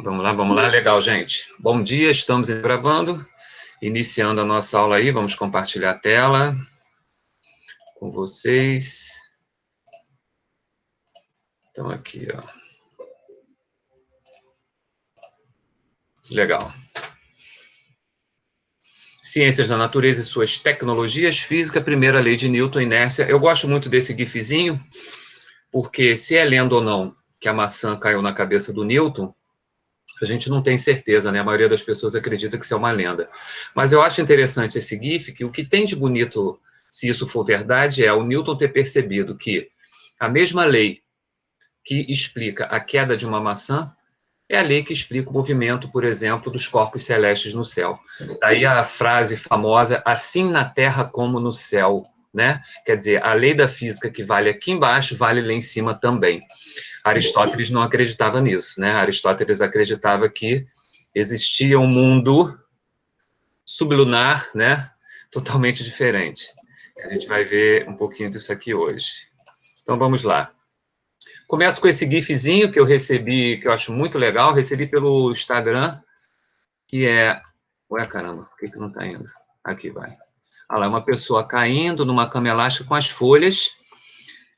Vamos lá, legal, gente. Bom dia, estamos gravando, iniciando a nossa aula aí, vamos compartilhar a tela com vocês. Então, aqui, ó. Legal. Ciências da natureza e suas tecnologias, física, primeira lei de Newton, inércia. Eu gosto muito desse gifzinho, porque se é lenda ou não que a maçã caiu na cabeça do Newton, a gente não tem certeza, né? A maioria das pessoas acredita que isso é uma lenda. Mas eu acho interessante esse GIF, que o que tem de bonito, se isso for verdade, é o Newton ter percebido que a mesma lei que explica a queda de uma maçã é a lei que explica o movimento, por exemplo, dos corpos celestes no céu. Daí a frase famosa, assim na Terra como no céu, né? Quer dizer, a lei da física que vale aqui embaixo, vale lá em cima também. Aristóteles não acreditava nisso, né? Aristóteles acreditava que existia um mundo sublunar, né? Totalmente diferente. A gente vai ver um pouquinho disso aqui hoje. Então, vamos lá. Começo com esse gifzinho que eu recebi, que eu acho muito legal, recebi pelo Instagram, que é... Ué, caramba, por que não tá indo? Aqui, vai. Olha lá, uma pessoa caindo numa cama elástica com as folhas.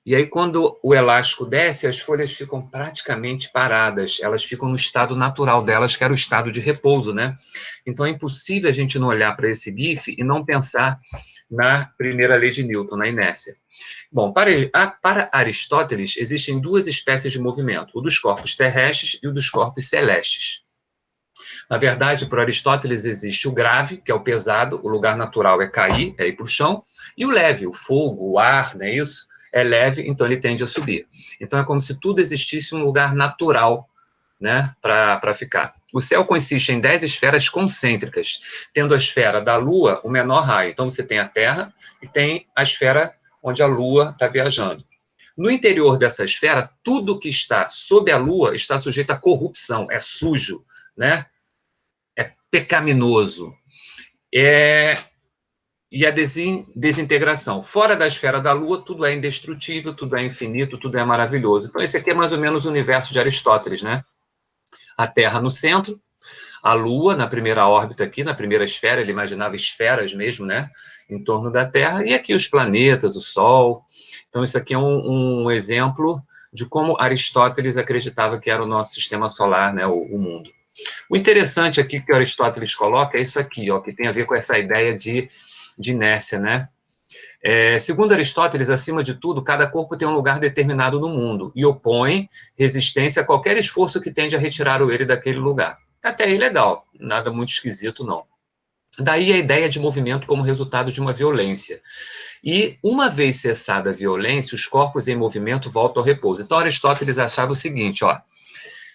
E aí, quando o elástico desce, as folhas ficam praticamente paradas, elas ficam no estado natural delas, que era o estado de repouso, né? Então, é impossível a gente não olhar para esse GIF e não pensar na primeira lei de Newton, na inércia. Bom, para Aristóteles, existem duas espécies de movimento, o dos corpos terrestres e o dos corpos celestes. Na verdade, para Aristóteles existe o grave, que é o pesado, o lugar natural é cair, é ir para o chão, e o leve, o fogo, o ar, não é isso? É leve, então ele tende a subir. Então é como se tudo existisse um lugar natural, né, para ficar. O céu consiste em 10 esferas concêntricas, tendo a esfera da Lua o menor raio. Então você tem a Terra e tem a esfera onde a Lua está viajando. No interior dessa esfera, tudo que está sob a Lua está sujeito à corrupção, é sujo, né? É pecaminoso. E a desintegração. Fora da esfera da Lua, tudo é indestrutível, tudo é infinito, tudo é maravilhoso. Então, esse aqui é mais ou menos o universo de Aristóteles, né? A Terra no centro, a Lua na primeira órbita aqui, na primeira esfera, ele imaginava esferas mesmo, né? Em torno da Terra, e aqui os planetas, o Sol. Então, isso aqui é um exemplo de como Aristóteles acreditava que era o nosso sistema solar, né? O mundo. O interessante aqui que Aristóteles coloca é isso aqui, ó, que tem a ver com essa ideia de inércia, né? Segundo Aristóteles, acima de tudo, cada corpo tem um lugar determinado no mundo e opõe resistência a qualquer esforço que tende a retirar ele daquele lugar. Até aí legal, nada muito esquisito, não. Daí a ideia de movimento como resultado de uma violência. E, uma vez cessada a violência, os corpos em movimento voltam ao repouso. Então, Aristóteles achava o seguinte, ó,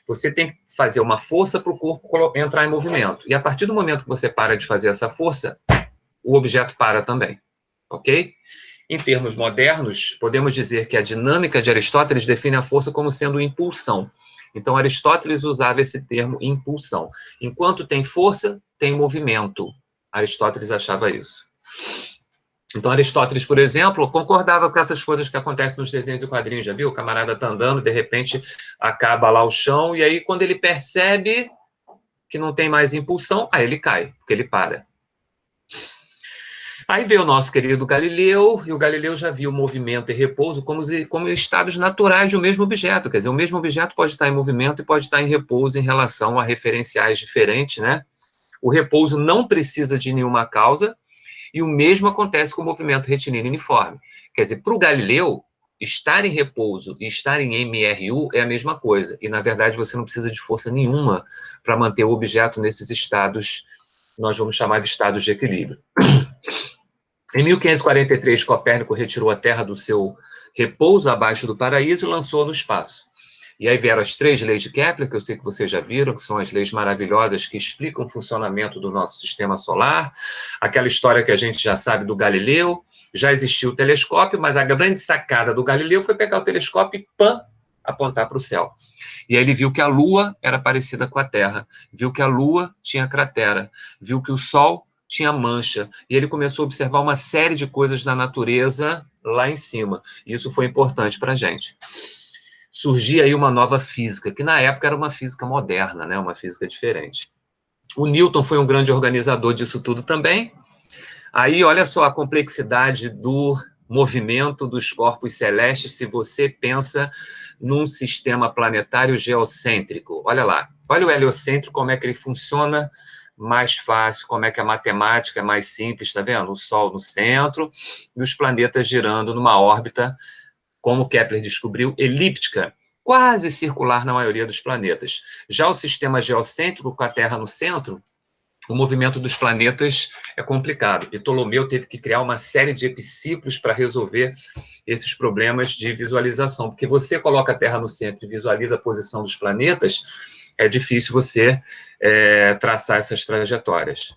você tem que fazer uma força para o corpo entrar em movimento. E, a partir do momento que você para de fazer essa força, o objeto para também. Ok? Em termos modernos, podemos dizer que a dinâmica de Aristóteles define a força como sendo impulsão. Então, Aristóteles usava esse termo impulsão. Enquanto tem força, tem movimento. Aristóteles achava isso. Então, Aristóteles, por exemplo, concordava com essas coisas que acontecem nos desenhos e quadrinhos, já viu? O camarada está andando, de repente acaba lá o chão, e aí quando ele percebe que não tem mais impulsão, aí ele cai, porque ele para. Aí veio o nosso querido Galileu, e o Galileu já viu movimento e repouso como estados naturais de um mesmo objeto. Quer dizer, o mesmo objeto pode estar em movimento e pode estar em repouso em relação a referenciais diferentes, né? O repouso não precisa de nenhuma causa, e o mesmo acontece com o movimento retilíneo uniforme. Quer dizer, para o Galileu, estar em repouso e estar em MRU é a mesma coisa. E, na verdade, você não precisa de força nenhuma para manter o objeto nesses estados, nós vamos chamar de estados de equilíbrio. Em 1543, Copérnico retirou a Terra do seu repouso abaixo do paraíso e lançou no espaço. E aí vieram as 3 leis de Kepler, que eu sei que vocês já viram, que são as leis maravilhosas que explicam o funcionamento do nosso sistema solar. Aquela história que a gente já sabe do Galileu. Já existiu o telescópio, mas a grande sacada do Galileu foi pegar o telescópio e, pã, apontar para o céu. E aí ele viu que a Lua era parecida com a Terra, viu que a Lua tinha cratera, viu que o Sol tinha mancha, e ele começou a observar uma série de coisas na natureza lá em cima. Isso foi importante para a gente. surgia aí uma nova física, que na época era uma física moderna, né? Uma física diferente. O Newton foi um grande organizador disso tudo também. Aí, olha só a complexidade do movimento dos corpos celestes se você pensa num sistema planetário geocêntrico. Olha lá, olha o heliocêntrico, como é que ele funciona mais fácil, como é que a matemática é mais simples, tá vendo? O Sol no centro e os planetas girando numa órbita, como Kepler descobriu, elíptica, quase circular na maioria dos planetas. Já o sistema geocêntrico, com a Terra no centro, o movimento dos planetas é complicado. Ptolomeu teve que criar uma série de epiciclos para resolver esses problemas de visualização, porque você coloca a Terra no centro e visualiza a posição dos planetas, é difícil você traçar essas trajetórias.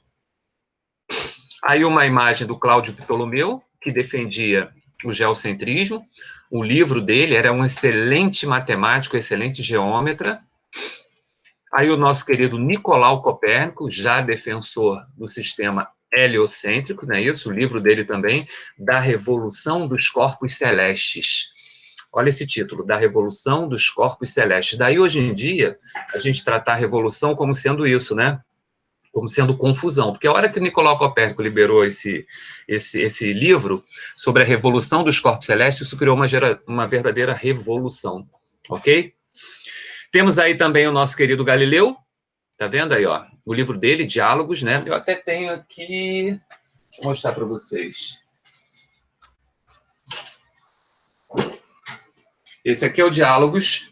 Aí uma imagem do Cláudio Ptolomeu, que defendia o geocentrismo. O livro dele era um excelente matemático, excelente geômetra. Aí o nosso querido Nicolau Copérnico, já defensor do sistema heliocêntrico, não é isso? O livro dele também, Da Revolução dos Corpos Celestes. Olha esse título, Da Revolução dos Corpos Celestes. Daí, hoje em dia, a gente tratar a revolução como sendo isso, né? Como sendo confusão. Porque a hora que o Nicolau Copérnico liberou esse livro sobre a revolução dos corpos celestes, isso criou uma verdadeira revolução, ok? Temos aí também o nosso querido Galileu, tá vendo aí, ó? O livro dele, Diálogos, né? Eu até tenho aqui, vou mostrar para vocês. Esse aqui é o Diálogos,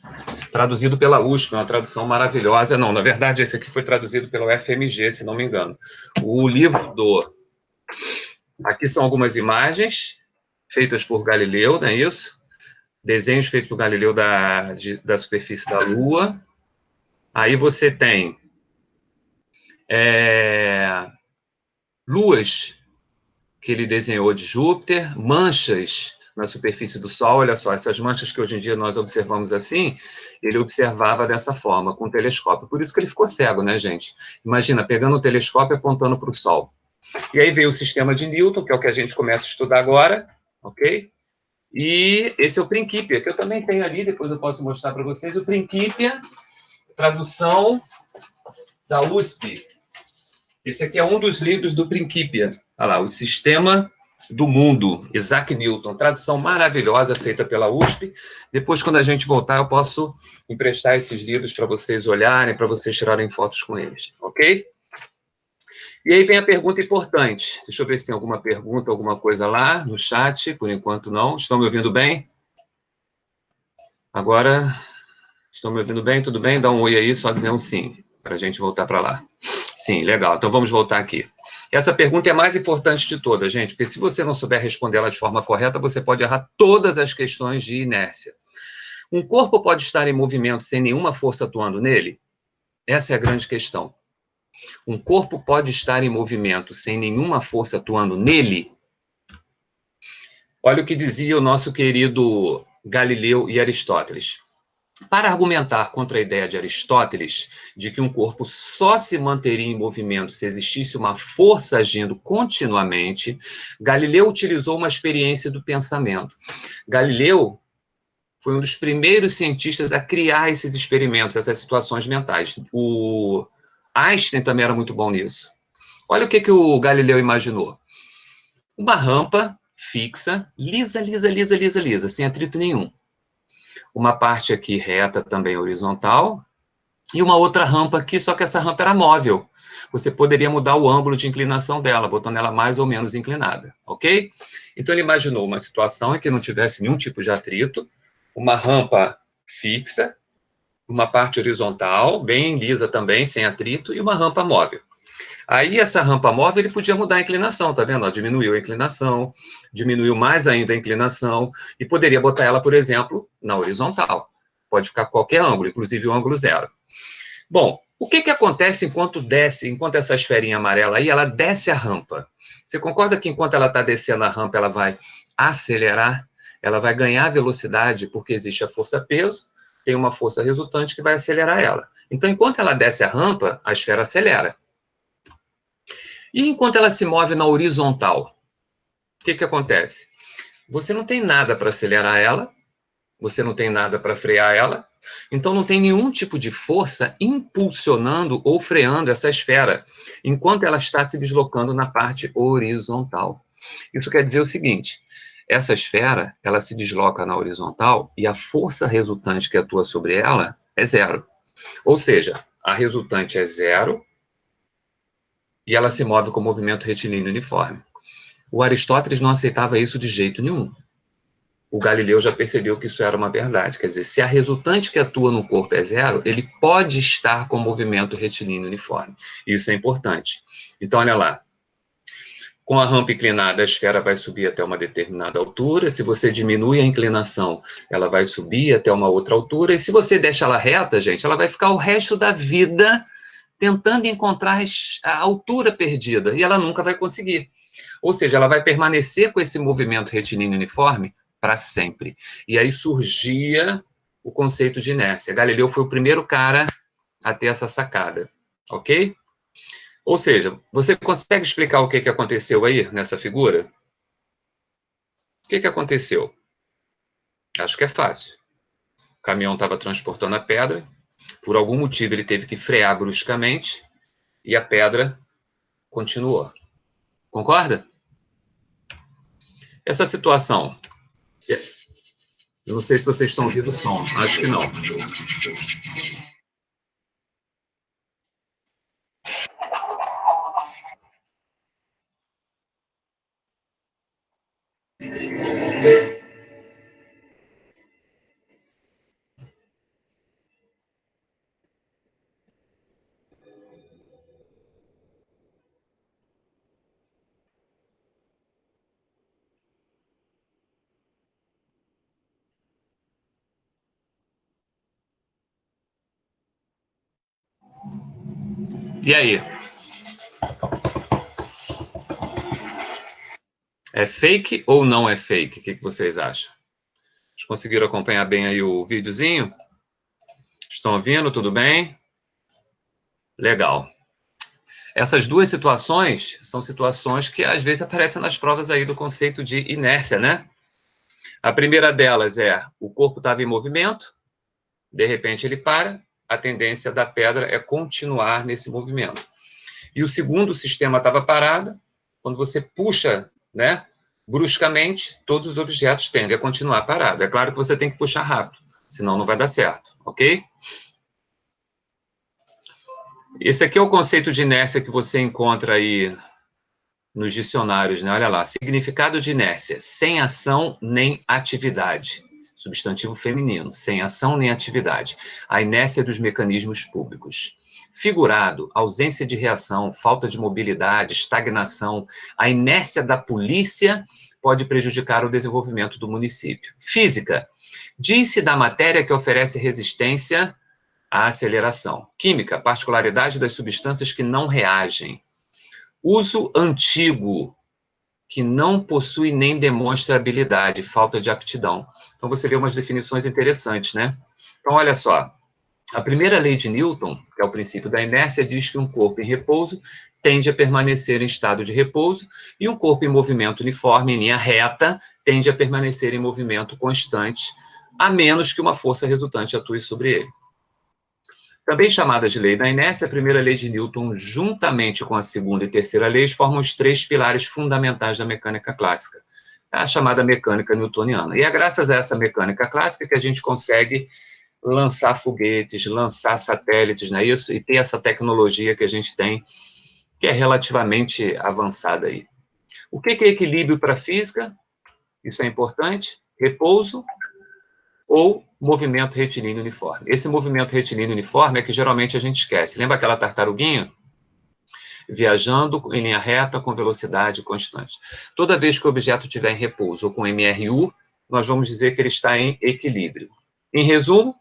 traduzido pela USP, uma tradução maravilhosa. Não, na verdade, esse aqui foi traduzido pelo FMG, se não me engano. O livro do... Aqui são algumas imagens feitas por Galileu, não é isso? Desenhos feitos por Galileu da superfície da Lua. Aí você tem luas que ele desenhou de Júpiter, manchas na superfície do Sol. Olha só, essas manchas que hoje em dia nós observamos assim, ele observava dessa forma, com o telescópio. Por isso que ele ficou cego, né, gente? Imagina, pegando o telescópio e apontando para o Sol. E aí veio o sistema de Newton, que é o que a gente começa a estudar agora, ok? E esse é o Principia, que eu também tenho ali, depois eu posso mostrar para vocês. O Principia, tradução da USP. Esse aqui é um dos livros do Principia. Olha lá, O Sistema do Mundo, Isaac Newton. Tradução maravilhosa feita pela USP. Depois, quando a gente voltar, eu posso emprestar esses livros para vocês olharem, para vocês tirarem fotos com eles, ok? E aí vem a pergunta importante. Deixa eu ver se tem alguma pergunta, alguma coisa lá no chat. Por enquanto, não. Estão me ouvindo bem? Agora, estão me ouvindo bem? Tudo bem? Dá um oi aí, só dizer um sim, para a gente voltar para lá. Sim, legal. Então, vamos voltar aqui. Essa pergunta é a mais importante de todas, gente, porque se você não souber responder ela de forma correta, você pode errar todas as questões de inércia. Um corpo pode estar em movimento sem nenhuma força atuando nele? Essa é a grande questão. Um corpo pode estar em movimento sem nenhuma força atuando nele? Olha o que dizia o nosso querido Galileu e Aristóteles. Para argumentar contra a ideia de Aristóteles de que um corpo só se manteria em movimento se existisse uma força agindo continuamente, Galileu utilizou uma experiência do pensamento. Galileu foi um dos primeiros cientistas a criar esses experimentos, essas situações mentais. O Einstein também era muito bom nisso. Olha o que o Galileu imaginou. Uma rampa fixa, lisa, sem atrito nenhum. Uma parte aqui reta, também horizontal, e uma outra rampa aqui, só que essa rampa era móvel. Você poderia mudar o ângulo de inclinação dela, botando ela mais ou menos inclinada, ok? Então, ele imaginou uma situação em que não tivesse nenhum tipo de atrito, uma rampa fixa, uma parte horizontal, bem lisa também, sem atrito, e uma rampa móvel. Aí, essa rampa móvel, ele podia mudar a inclinação, tá vendo? Ó, diminuiu a inclinação, diminuiu mais ainda a inclinação, e poderia botar ela, por exemplo, na horizontal. Pode ficar qualquer ângulo, inclusive o ângulo zero. Bom, o que acontece enquanto essa esferinha amarela aí, ela desce a rampa? Você concorda que enquanto ela está descendo a rampa, ela vai acelerar? Ela vai ganhar velocidade, porque existe a força-peso, tem uma força resultante que vai acelerar ela. Então, enquanto ela desce a rampa, a esfera acelera. E enquanto ela se move na horizontal, o que acontece? Você não tem nada para acelerar ela, você não tem nada para frear ela, então não tem nenhum tipo de força impulsionando ou freando essa esfera, enquanto ela está se deslocando na parte horizontal. Isso quer dizer o seguinte, essa esfera, ela se desloca na horizontal e a força resultante que atua sobre ela é zero. Ou seja, a resultante é zero e ela se move com movimento retilíneo uniforme. O Aristóteles não aceitava isso de jeito nenhum. O Galileu já percebeu que isso era uma verdade. Quer dizer, se a resultante que atua no corpo é zero, ele pode estar com movimento retilíneo uniforme. Isso é importante. Então, olha lá. Com a rampa inclinada, a esfera vai subir até uma determinada altura. Se você diminui a inclinação, ela vai subir até uma outra altura. E se você deixa ela reta, gente, ela vai ficar o resto da vida tentando encontrar a altura perdida. E ela nunca vai conseguir. Ou seja, ela vai permanecer com esse movimento retilíneo uniforme para sempre. E aí surgia o conceito de inércia. Galileu foi o primeiro cara a ter essa sacada, ok? Ou seja, você consegue explicar o que aconteceu aí nessa figura? O que aconteceu? Acho que é fácil. O caminhão estava transportando a pedra, por algum motivo ele teve que frear bruscamente e a pedra continuou. Concorda? Essa situação, eu não sei se vocês estão ouvindo o som, acho que não. E aí? É fake ou não é fake? O que vocês acham? Vocês conseguiram acompanhar bem aí o videozinho? Estão ouvindo? Tudo bem? Legal. Essas duas situações são situações que às vezes aparecem nas provas aí do conceito de inércia, né? A primeira delas é o corpo estava em movimento, de repente ele para, a tendência da pedra é continuar nesse movimento. E o segundo sistema estava parado, quando você puxa, né, bruscamente, todos os objetos tendem a continuar parados. É claro que você tem que puxar rápido, senão não vai dar certo, ok? Esse aqui é o conceito de inércia que você encontra aí nos dicionários, né? Olha lá, significado de inércia, sem ação nem atividade. Substantivo feminino, sem ação nem atividade. A inércia dos mecanismos públicos. Figurado, ausência de reação, falta de mobilidade, estagnação. A inércia da polícia pode prejudicar o desenvolvimento do município. Física, diz-se da matéria que oferece resistência à aceleração. Química, particularidade das substâncias que não reagem. Uso antigo, que não possui nem demonstra habilidade, falta de aptidão. Então, você vê umas definições interessantes, né? Então, olha só. A primeira lei de Newton, que é o princípio da inércia, diz que um corpo em repouso tende a permanecer em estado de repouso e um corpo em movimento uniforme, em linha reta, tende a permanecer em movimento constante, a menos que uma força resultante atue sobre ele. Também chamada de lei da inércia, a primeira lei de Newton, juntamente com a segunda e terceira leis, formam os três pilares fundamentais da mecânica clássica, a chamada mecânica newtoniana. E é graças a essa mecânica clássica que a gente consegue lançar foguetes, lançar satélites, não é isso? E ter essa tecnologia que a gente tem, que é relativamente avançada aí. O que é equilíbrio para a física? Isso é importante. Repouso ou movimento retilíneo uniforme. Esse movimento retilíneo uniforme é que geralmente a gente esquece. Lembra aquela tartaruguinha? Viajando em linha reta com velocidade constante. Toda vez que o objeto estiver em repouso ou com MRU, nós vamos dizer que ele está em equilíbrio. Em resumo,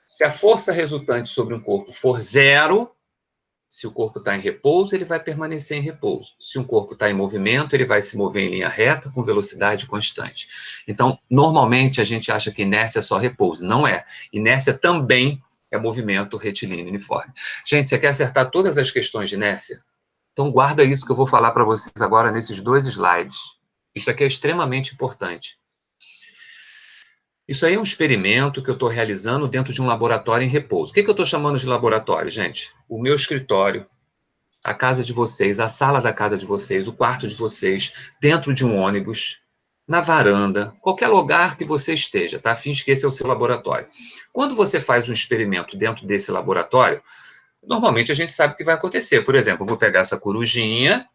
se a força resultante sobre um corpo for zero, se o corpo está em repouso, ele vai permanecer em repouso. Se um corpo está em movimento, ele vai se mover em linha reta com velocidade constante. Então, normalmente, a gente acha que inércia é só repouso. Não é. Inércia também é movimento retilíneo uniforme. Gente, você quer acertar todas as questões de inércia? Então, guarda isso que eu vou falar para vocês agora nesses dois slides. Isso aqui é extremamente importante. Isso aí é um experimento que eu estou realizando dentro de um laboratório em repouso. O que eu estou chamando de laboratório, gente? O meu escritório, a casa de vocês, a sala da casa de vocês, o quarto de vocês, dentro de um ônibus, na varanda, qualquer lugar que você esteja, tá? Finge que esse é o seu laboratório. Quando você faz um experimento dentro desse laboratório, normalmente a gente sabe o que vai acontecer. Por exemplo, eu vou pegar essa corujinha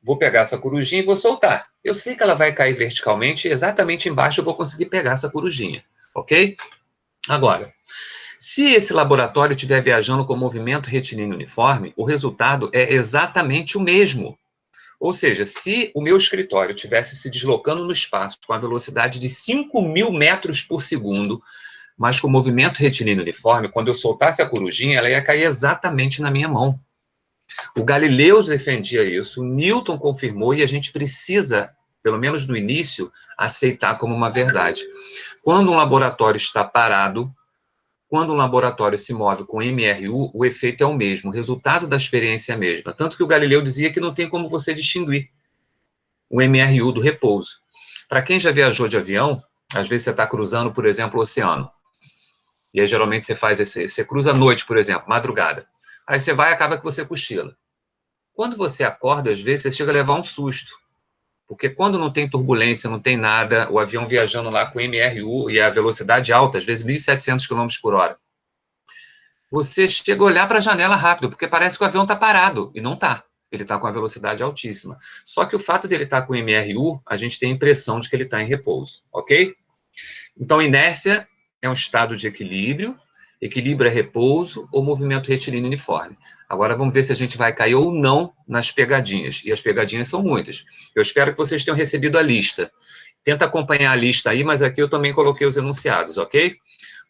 e vou soltar. Eu sei que ela vai cair verticalmente, e exatamente embaixo eu vou conseguir pegar essa corujinha, ok? Agora, se esse laboratório estiver viajando com movimento retilíneo uniforme, o resultado é exatamente o mesmo. Ou seja, se o meu escritório estivesse se deslocando no espaço com a velocidade de 5.000 metros por segundo, mas com movimento retilíneo uniforme, quando eu soltasse a corujinha, ela ia cair exatamente na minha mão. O Galileu defendia isso, o Newton confirmou, e a gente precisa, pelo menos no início, aceitar como uma verdade. Quando um laboratório está parado, quando um laboratório se move com MRU, o efeito é o mesmo, o resultado da experiência é a mesma. Tanto que o Galileu dizia que não tem como você distinguir o MRU do repouso. Para quem já viajou de avião, às vezes você está cruzando, por exemplo, o oceano. E aí, geralmente, você cruza à noite, por exemplo, madrugada. Aí você vai e acaba que você cochila. Quando você acorda, às vezes, você chega a levar um susto. Porque quando não tem turbulência, não tem nada, o avião viajando lá com MRU e a velocidade alta, às vezes 1.700 km por hora, você chega a olhar para a janela rápido, porque parece que o avião está parado, e não está. Ele está com a velocidade altíssima. Só que o fato dele estar com MRU, a gente tem a impressão de que ele está em repouso, ok? Então, inércia é um estado de equilíbrio, equilíbrio é repouso ou movimento retilíneo uniforme. Agora vamos ver se a gente vai cair ou não nas pegadinhas. E as pegadinhas são muitas. Eu espero que vocês tenham recebido a lista. Tenta acompanhar a lista aí, mas aqui eu também coloquei os enunciados, ok?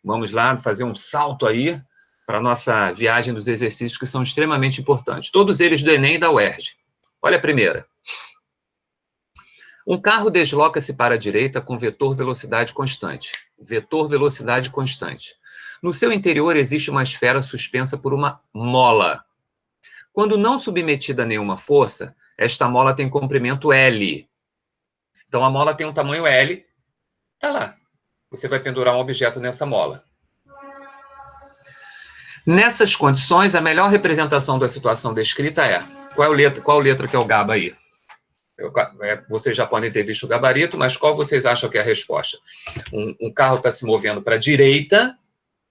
Vamos lá fazer um salto aí para a nossa viagem dos exercícios que são extremamente importantes. Todos eles do Enem e da UERJ. Olha a primeira. Um carro desloca-se para a direita com vetor velocidade constante. Vetor velocidade constante. No seu interior existe uma esfera suspensa por uma mola. Quando não submetida a nenhuma força, esta mola tem comprimento L. Então a mola tem um tamanho L, tá lá. Você vai pendurar um objeto nessa mola. Nessas condições, a melhor representação da situação descrita é... Qual letra que é o GABA aí? Vocês já podem ter visto o gabarito, mas qual vocês acham que é a resposta? Um carro está se movendo para a direita,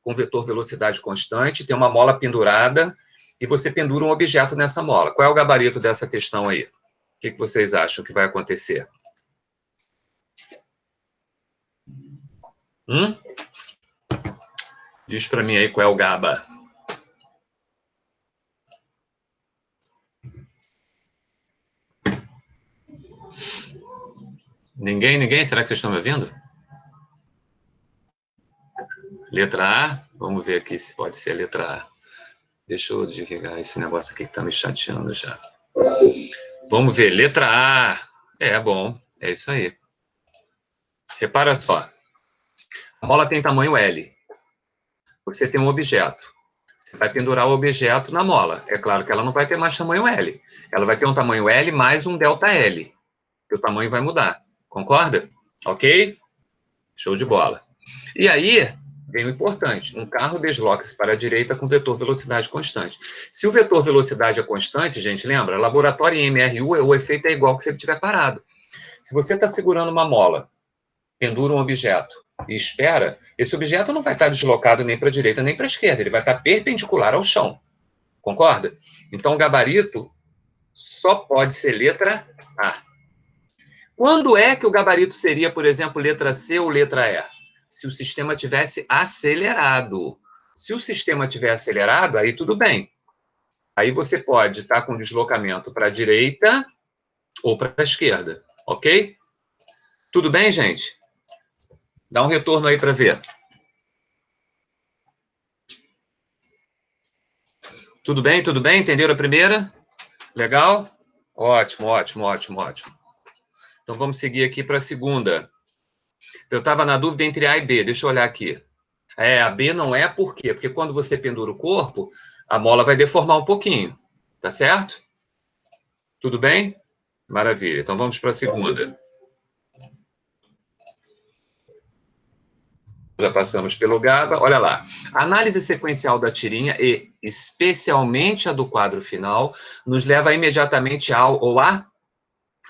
com vetor velocidade constante, tem uma mola pendurada, e você pendura um objeto nessa mola. Qual é o gabarito dessa questão aí? O que vocês acham que vai acontecer? Diz para mim aí qual é o GABA. Ninguém? Será que vocês estão me ouvindo? Letra A, vamos ver aqui se pode ser a letra A. Deixa eu desligar esse negócio aqui que está me chateando já. Vamos ver, letra A. É bom, é isso aí. Repara só. A mola tem tamanho L. Você tem um objeto. Você vai pendurar o objeto na mola. É claro que ela não vai ter mais tamanho L. Ela vai ter um tamanho L mais um delta L. Que o tamanho vai mudar. Concorda? Ok? Show de bola. E aí, vem o importante. Um carro desloca-se para a direita com vetor velocidade constante. Se o vetor velocidade é constante, gente, lembra? Laboratório em MRU, o efeito é igual que se ele estiver parado. Se você está segurando uma mola, pendura um objeto e espera, esse objeto não vai estar deslocado nem para a direita nem para a esquerda, ele vai estar perpendicular ao chão. Concorda? Então, o gabarito só pode ser letra A. Quando é que o gabarito seria, por exemplo, letra C ou letra E? Se o sistema tivesse acelerado. Se o sistema tiver acelerado, aí tudo bem. Aí você pode estar com deslocamento para a direita ou para a esquerda, ok? Tudo bem, gente? Dá um retorno aí para ver. Tudo bem? Tudo bem? Entenderam a primeira? Legal? Ótimo. Então vamos seguir aqui para a segunda. Eu estava na dúvida entre A e B. Deixa eu olhar aqui. A B não é por quê? Porque quando você pendura o corpo, a mola vai deformar um pouquinho. Tá certo? Tudo bem? Maravilha. Então vamos para a segunda. Já passamos pelo GABA. Olha lá. A análise sequencial da tirinha e, especialmente a do quadro final, nos leva imediatamente ao ou a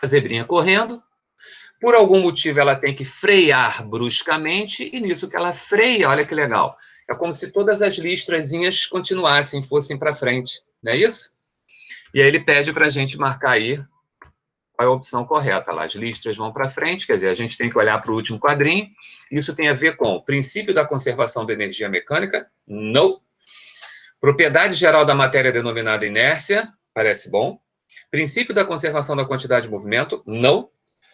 zebrinha correndo. Por algum motivo, ela tem que frear bruscamente, e nisso que ela freia, olha que legal. É como se todas as listrazinhas continuassem, fossem para frente. Não é isso? E aí ele pede para a gente marcar aí qual é a opção correta. Lá, as listras vão para frente, quer dizer, a gente tem que olhar para o último quadrinho. Isso tem a ver com o princípio da conservação da energia mecânica? Não. Propriedade geral da matéria denominada inércia? Parece bom. Princípio da conservação da quantidade de movimento? Não.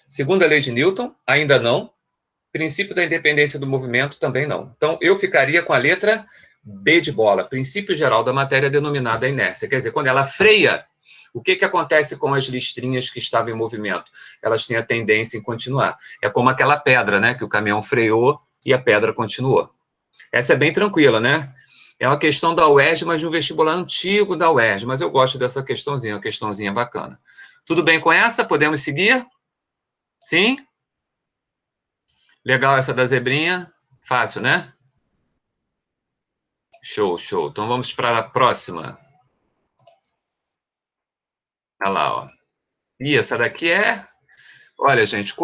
Segunda lei de Newton? Ainda não. Princípio da independência do movimento? Também não. Então, eu ficaria com a letra B de bola. Princípio geral da matéria denominada inércia. Quer dizer, quando ela freia, o que acontece com as listrinhas que estavam em movimento? Elas têm a tendência em continuar. É como aquela pedra, né? Que o caminhão freou e a pedra continuou. Essa é bem tranquila, né? É uma questão da UERJ, mas de um vestibular antigo da UERJ. Mas eu gosto dessa questãozinha, uma questãozinha bacana. Tudo bem com essa? Podemos seguir? Sim? Legal essa da zebrinha. Fácil, né? Show, show. Então vamos para a próxima. Olha lá, ó. E essa daqui é... Olha, gente,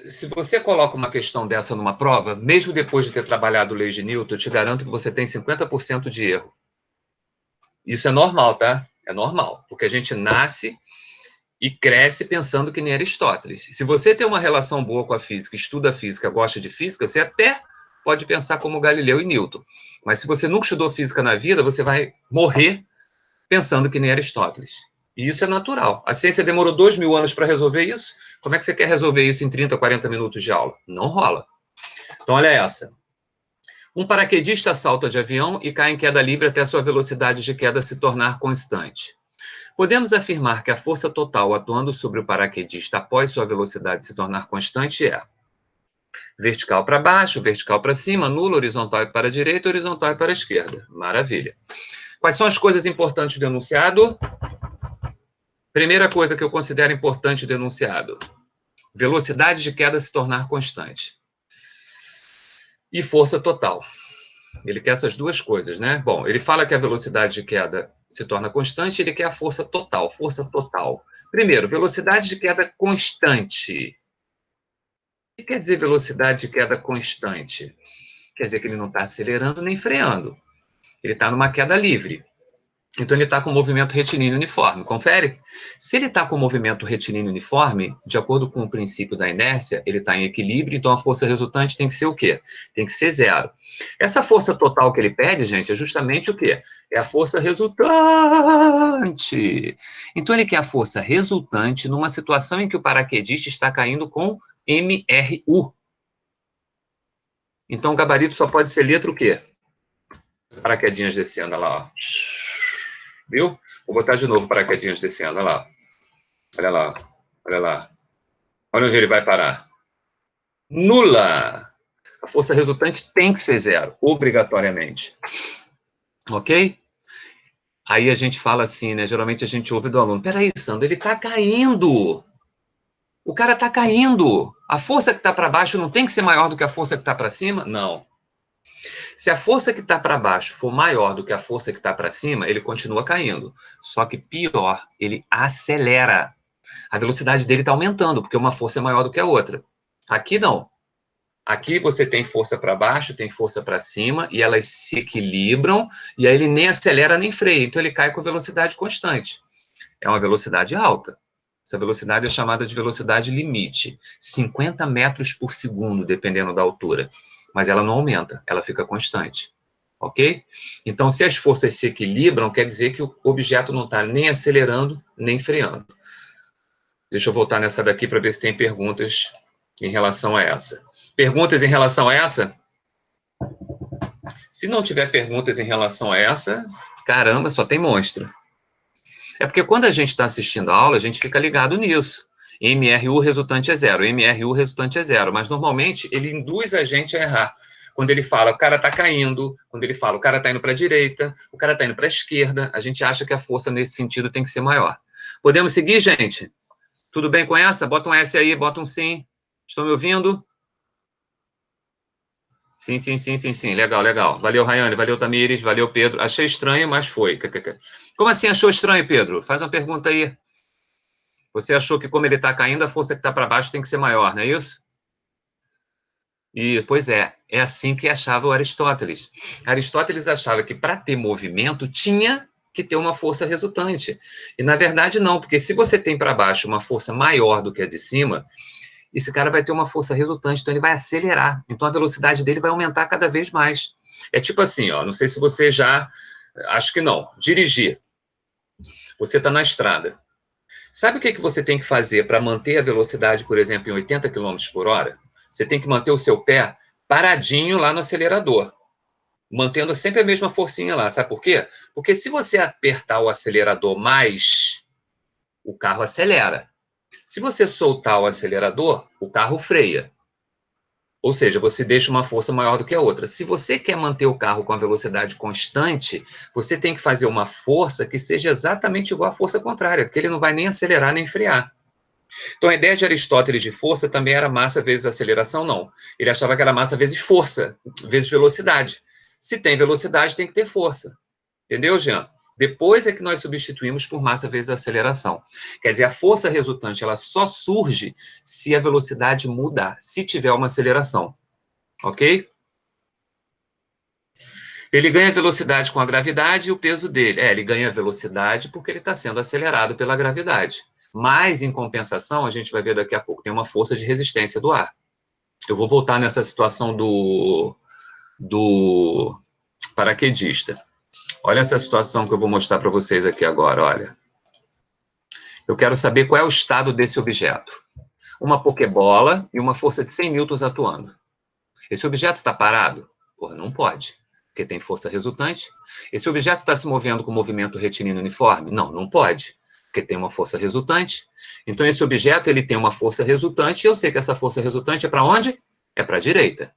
se você coloca uma questão dessa numa prova, mesmo depois de ter trabalhado lei de Newton, eu te garanto que você tem 50% de erro. Isso é normal, tá? É normal, porque a gente nasce e cresce pensando que nem Aristóteles. Se você tem uma relação boa com a física, estuda física, gosta de física, você até pode pensar como Galileu e Newton. Mas se você nunca estudou física na vida, você vai morrer pensando que nem Aristóteles. E isso é natural. A ciência demorou 2.000 anos para resolver isso. Como é que você quer resolver isso em 30, 40 minutos de aula? Não rola. Então, olha essa. Um paraquedista salta de avião e cai em queda livre até sua velocidade de queda se tornar constante. Podemos afirmar que a força total atuando sobre o paraquedista após sua velocidade se tornar constante é vertical para baixo, vertical para cima, nula, horizontal para a direita, horizontal para a esquerda. Maravilha. Quais são as coisas importantes do enunciado? Primeira coisa que eu considero importante do enunciado: velocidade de queda se tornar constante. E força total. Ele quer essas duas coisas, né? Bom, ele fala que a velocidade de queda se torna constante, ele quer a força total. Força total. Primeiro, velocidade de queda constante. O que quer dizer velocidade de queda constante? Quer dizer que ele não está acelerando nem freando. Ele está numa queda livre. Então, ele está com movimento retilíneo uniforme. Confere? Se ele está com movimento retilíneo uniforme, de acordo com o princípio da inércia, ele está em equilíbrio, então a força resultante tem que ser o quê? Tem que ser zero. Essa força total que ele pede, gente, é justamente o quê? É a força resultante. Então, ele quer a força resultante numa situação em que o paraquedista está caindo com MRU. Então, o gabarito só pode ser letra o quê? Paraquedinhas descendo, olha lá, ó. Viu? Vou botar de novo paraquedinhas descendo, olha lá. Olha lá, olha lá. Olha onde ele vai parar. Nula! A força resultante tem que ser zero, obrigatoriamente. Ok? Aí a gente fala assim, né? Geralmente a gente ouve do aluno: peraí, Sandro, ele tá caindo. O cara tá caindo. A força que tá para baixo não tem que ser maior do que a força que tá para cima? Não. Se a força que está para baixo for maior do que a força que está para cima, ele continua caindo. Só que pior, ele acelera. A velocidade dele está aumentando, porque uma força é maior do que a outra. Aqui não. Aqui você tem força para baixo, tem força para cima, e elas se equilibram, e aí ele nem acelera nem freia. Então ele cai com velocidade constante. É uma velocidade alta. Essa velocidade é chamada de velocidade limite. 50 metros por segundo, dependendo da altura. Mas ela não aumenta, ela fica constante. Ok? Então, se as forças se equilibram, quer dizer que o objeto não está nem acelerando, nem freando. Deixa eu voltar nessa daqui para ver se tem perguntas em relação a essa. Perguntas em relação a essa? Se não tiver perguntas em relação a essa, caramba, só tem monstro. É porque quando a gente está assistindo a aula, a gente fica ligado nisso. MRU resultante é zero, MRU resultante é zero. Mas, normalmente, ele induz a gente a errar. Quando ele fala, o cara está caindo, quando ele fala, o cara está indo para a direita, o cara está indo para a esquerda, a gente acha que a força nesse sentido tem que ser maior. Podemos seguir, gente? Tudo bem com essa? Bota um S aí, bota um sim. Estão me ouvindo? Sim, sim, sim, sim, sim. Legal, legal. Valeu, Rayane. Valeu, Tamires. Valeu, Pedro. Achei estranho, mas foi. Como assim achou estranho, Pedro? Faz uma pergunta aí. Você achou que como ele está caindo, a força que está para baixo tem que ser maior, não é isso? E, pois é assim que achava o Aristóteles. Aristóteles achava que para ter movimento tinha que ter uma força resultante. E na verdade não, porque se você tem para baixo uma força maior do que a de cima, esse cara vai ter uma força resultante, então ele vai acelerar. Então a velocidade dele vai aumentar cada vez mais. É tipo assim, ó, não sei se você já, acho que não, dirigir. Você está na estrada. Sabe o que, que você tem que fazer para manter a velocidade, por exemplo, em 80 quilômetros por hora? Você tem que manter o seu pé paradinho lá no acelerador, mantendo sempre a mesma forcinha lá. Sabe por quê? Porque se você apertar o acelerador mais, o carro acelera. Se você soltar o acelerador, o carro freia. Ou seja, você deixa uma força maior do que a outra. Se você quer manter o carro com a velocidade constante, você tem que fazer uma força que seja exatamente igual à força contrária, porque ele não vai nem acelerar nem frear. Então, a ideia de Aristóteles de força também era massa vezes aceleração, não. Ele achava que era massa vezes força, vezes velocidade. Se tem velocidade, tem que ter força. Entendeu, Jean? Depois é que nós substituímos por massa vezes aceleração. Quer dizer, a força resultante ela só surge se a velocidade mudar, se tiver uma aceleração. Ok? Ele ganha velocidade com a gravidade e o peso dele. Ele ganha velocidade porque ele está sendo acelerado pela gravidade. Mas, em compensação, a gente vai ver daqui a pouco, tem uma força de resistência do ar. Eu vou voltar nessa situação do paraquedista. Olha essa situação que eu vou mostrar para vocês aqui agora, olha. Eu quero saber qual é o estado desse objeto. Uma pokebola e uma força de 100 newtons atuando. Esse objeto está parado? Porra, não pode, porque tem força resultante. Esse objeto está se movendo com movimento retilíneo uniforme? Não, não pode, porque tem uma força resultante. Então, esse objeto ele tem uma força resultante e eu sei que essa força resultante é para onde? É para a direita.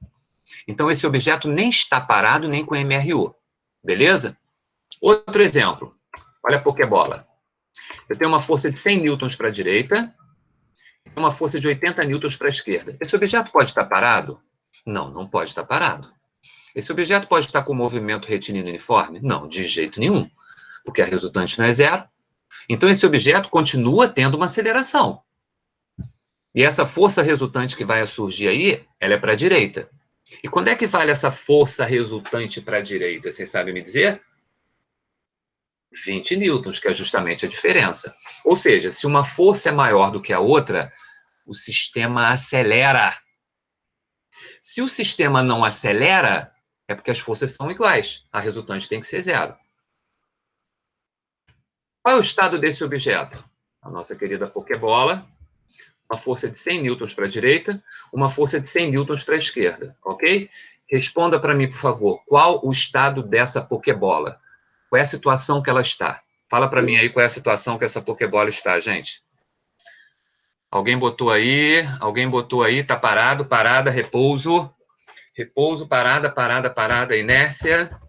Então, esse objeto nem está parado nem com MRU. Beleza? Outro exemplo. Olha a pokebola. Eu tenho uma força de 100 newtons para a direita e uma força de 80 newtons para a esquerda. Esse objeto pode estar parado? Não, não pode estar parado. Esse objeto pode estar com movimento retilíneo uniforme? Não, de jeito nenhum, porque a resultante não é zero. Então, esse objeto continua tendo uma aceleração. E essa força resultante que vai surgir aí, ela é para a direita. E quando é que vale essa força resultante para a direita? Vocês sabem me dizer? 20 newtons, que é justamente a diferença. Ou seja, se uma força é maior do que a outra, o sistema acelera. Se o sistema não acelera, é porque as forças são iguais. A resultante tem que ser zero. Qual é o estado desse objeto? A nossa querida pokebola, uma força de 100 newtons para a direita, uma força de 100 newtons para a esquerda, ok? Responda para mim, por favor, qual o estado dessa pokebola? Qual é a situação que ela está? Fala para mim aí qual é a situação que essa pokebola está, gente. Alguém botou aí? Alguém botou aí? Tá parado, parada, repouso. Repouso, parada, parada, parada, inércia.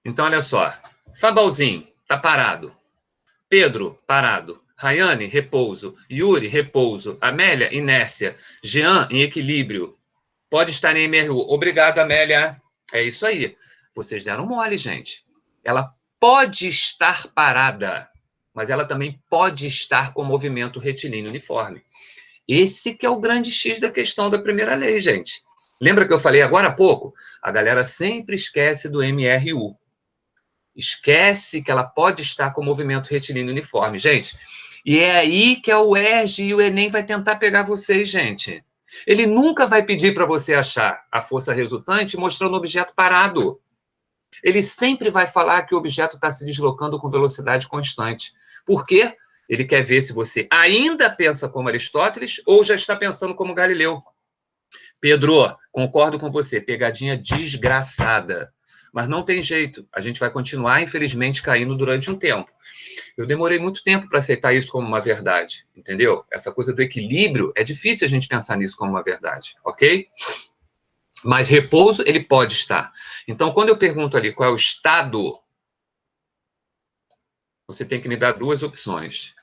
Então, olha só. Fabalzinho, tá parado. Pedro, parado. Rayane, repouso. Yuri, repouso. Amélia, inércia. Jean, em equilíbrio. Pode estar em MRU. Obrigado, Amélia. É isso aí. Vocês deram mole, gente. Ela pode estar parada, mas ela também pode estar com movimento retilíneo uniforme. Esse que é o grande X da questão da primeira lei, gente. Lembra que eu falei agora há pouco? A galera sempre esquece do MRU. Esquece que ela pode estar com movimento retilíneo uniforme, gente. E é aí que a UERJ e o Enem vai tentar pegar vocês, gente. Ele nunca vai pedir para você achar a força resultante mostrando o objeto parado. Ele sempre vai falar que o objeto está se deslocando com velocidade constante. Por quê? Ele quer ver se você ainda pensa como Aristóteles ou já está pensando como Galileu. Pedro, concordo com você, pegadinha desgraçada. Mas não tem jeito, a gente vai continuar, infelizmente, caindo durante um tempo. Eu demorei muito tempo para aceitar isso como uma verdade, entendeu? Essa coisa do equilíbrio, é difícil a gente pensar nisso como uma verdade, ok? Mas repouso, ele pode estar. Então, quando eu pergunto ali qual é o estado, você tem que me dar duas opções.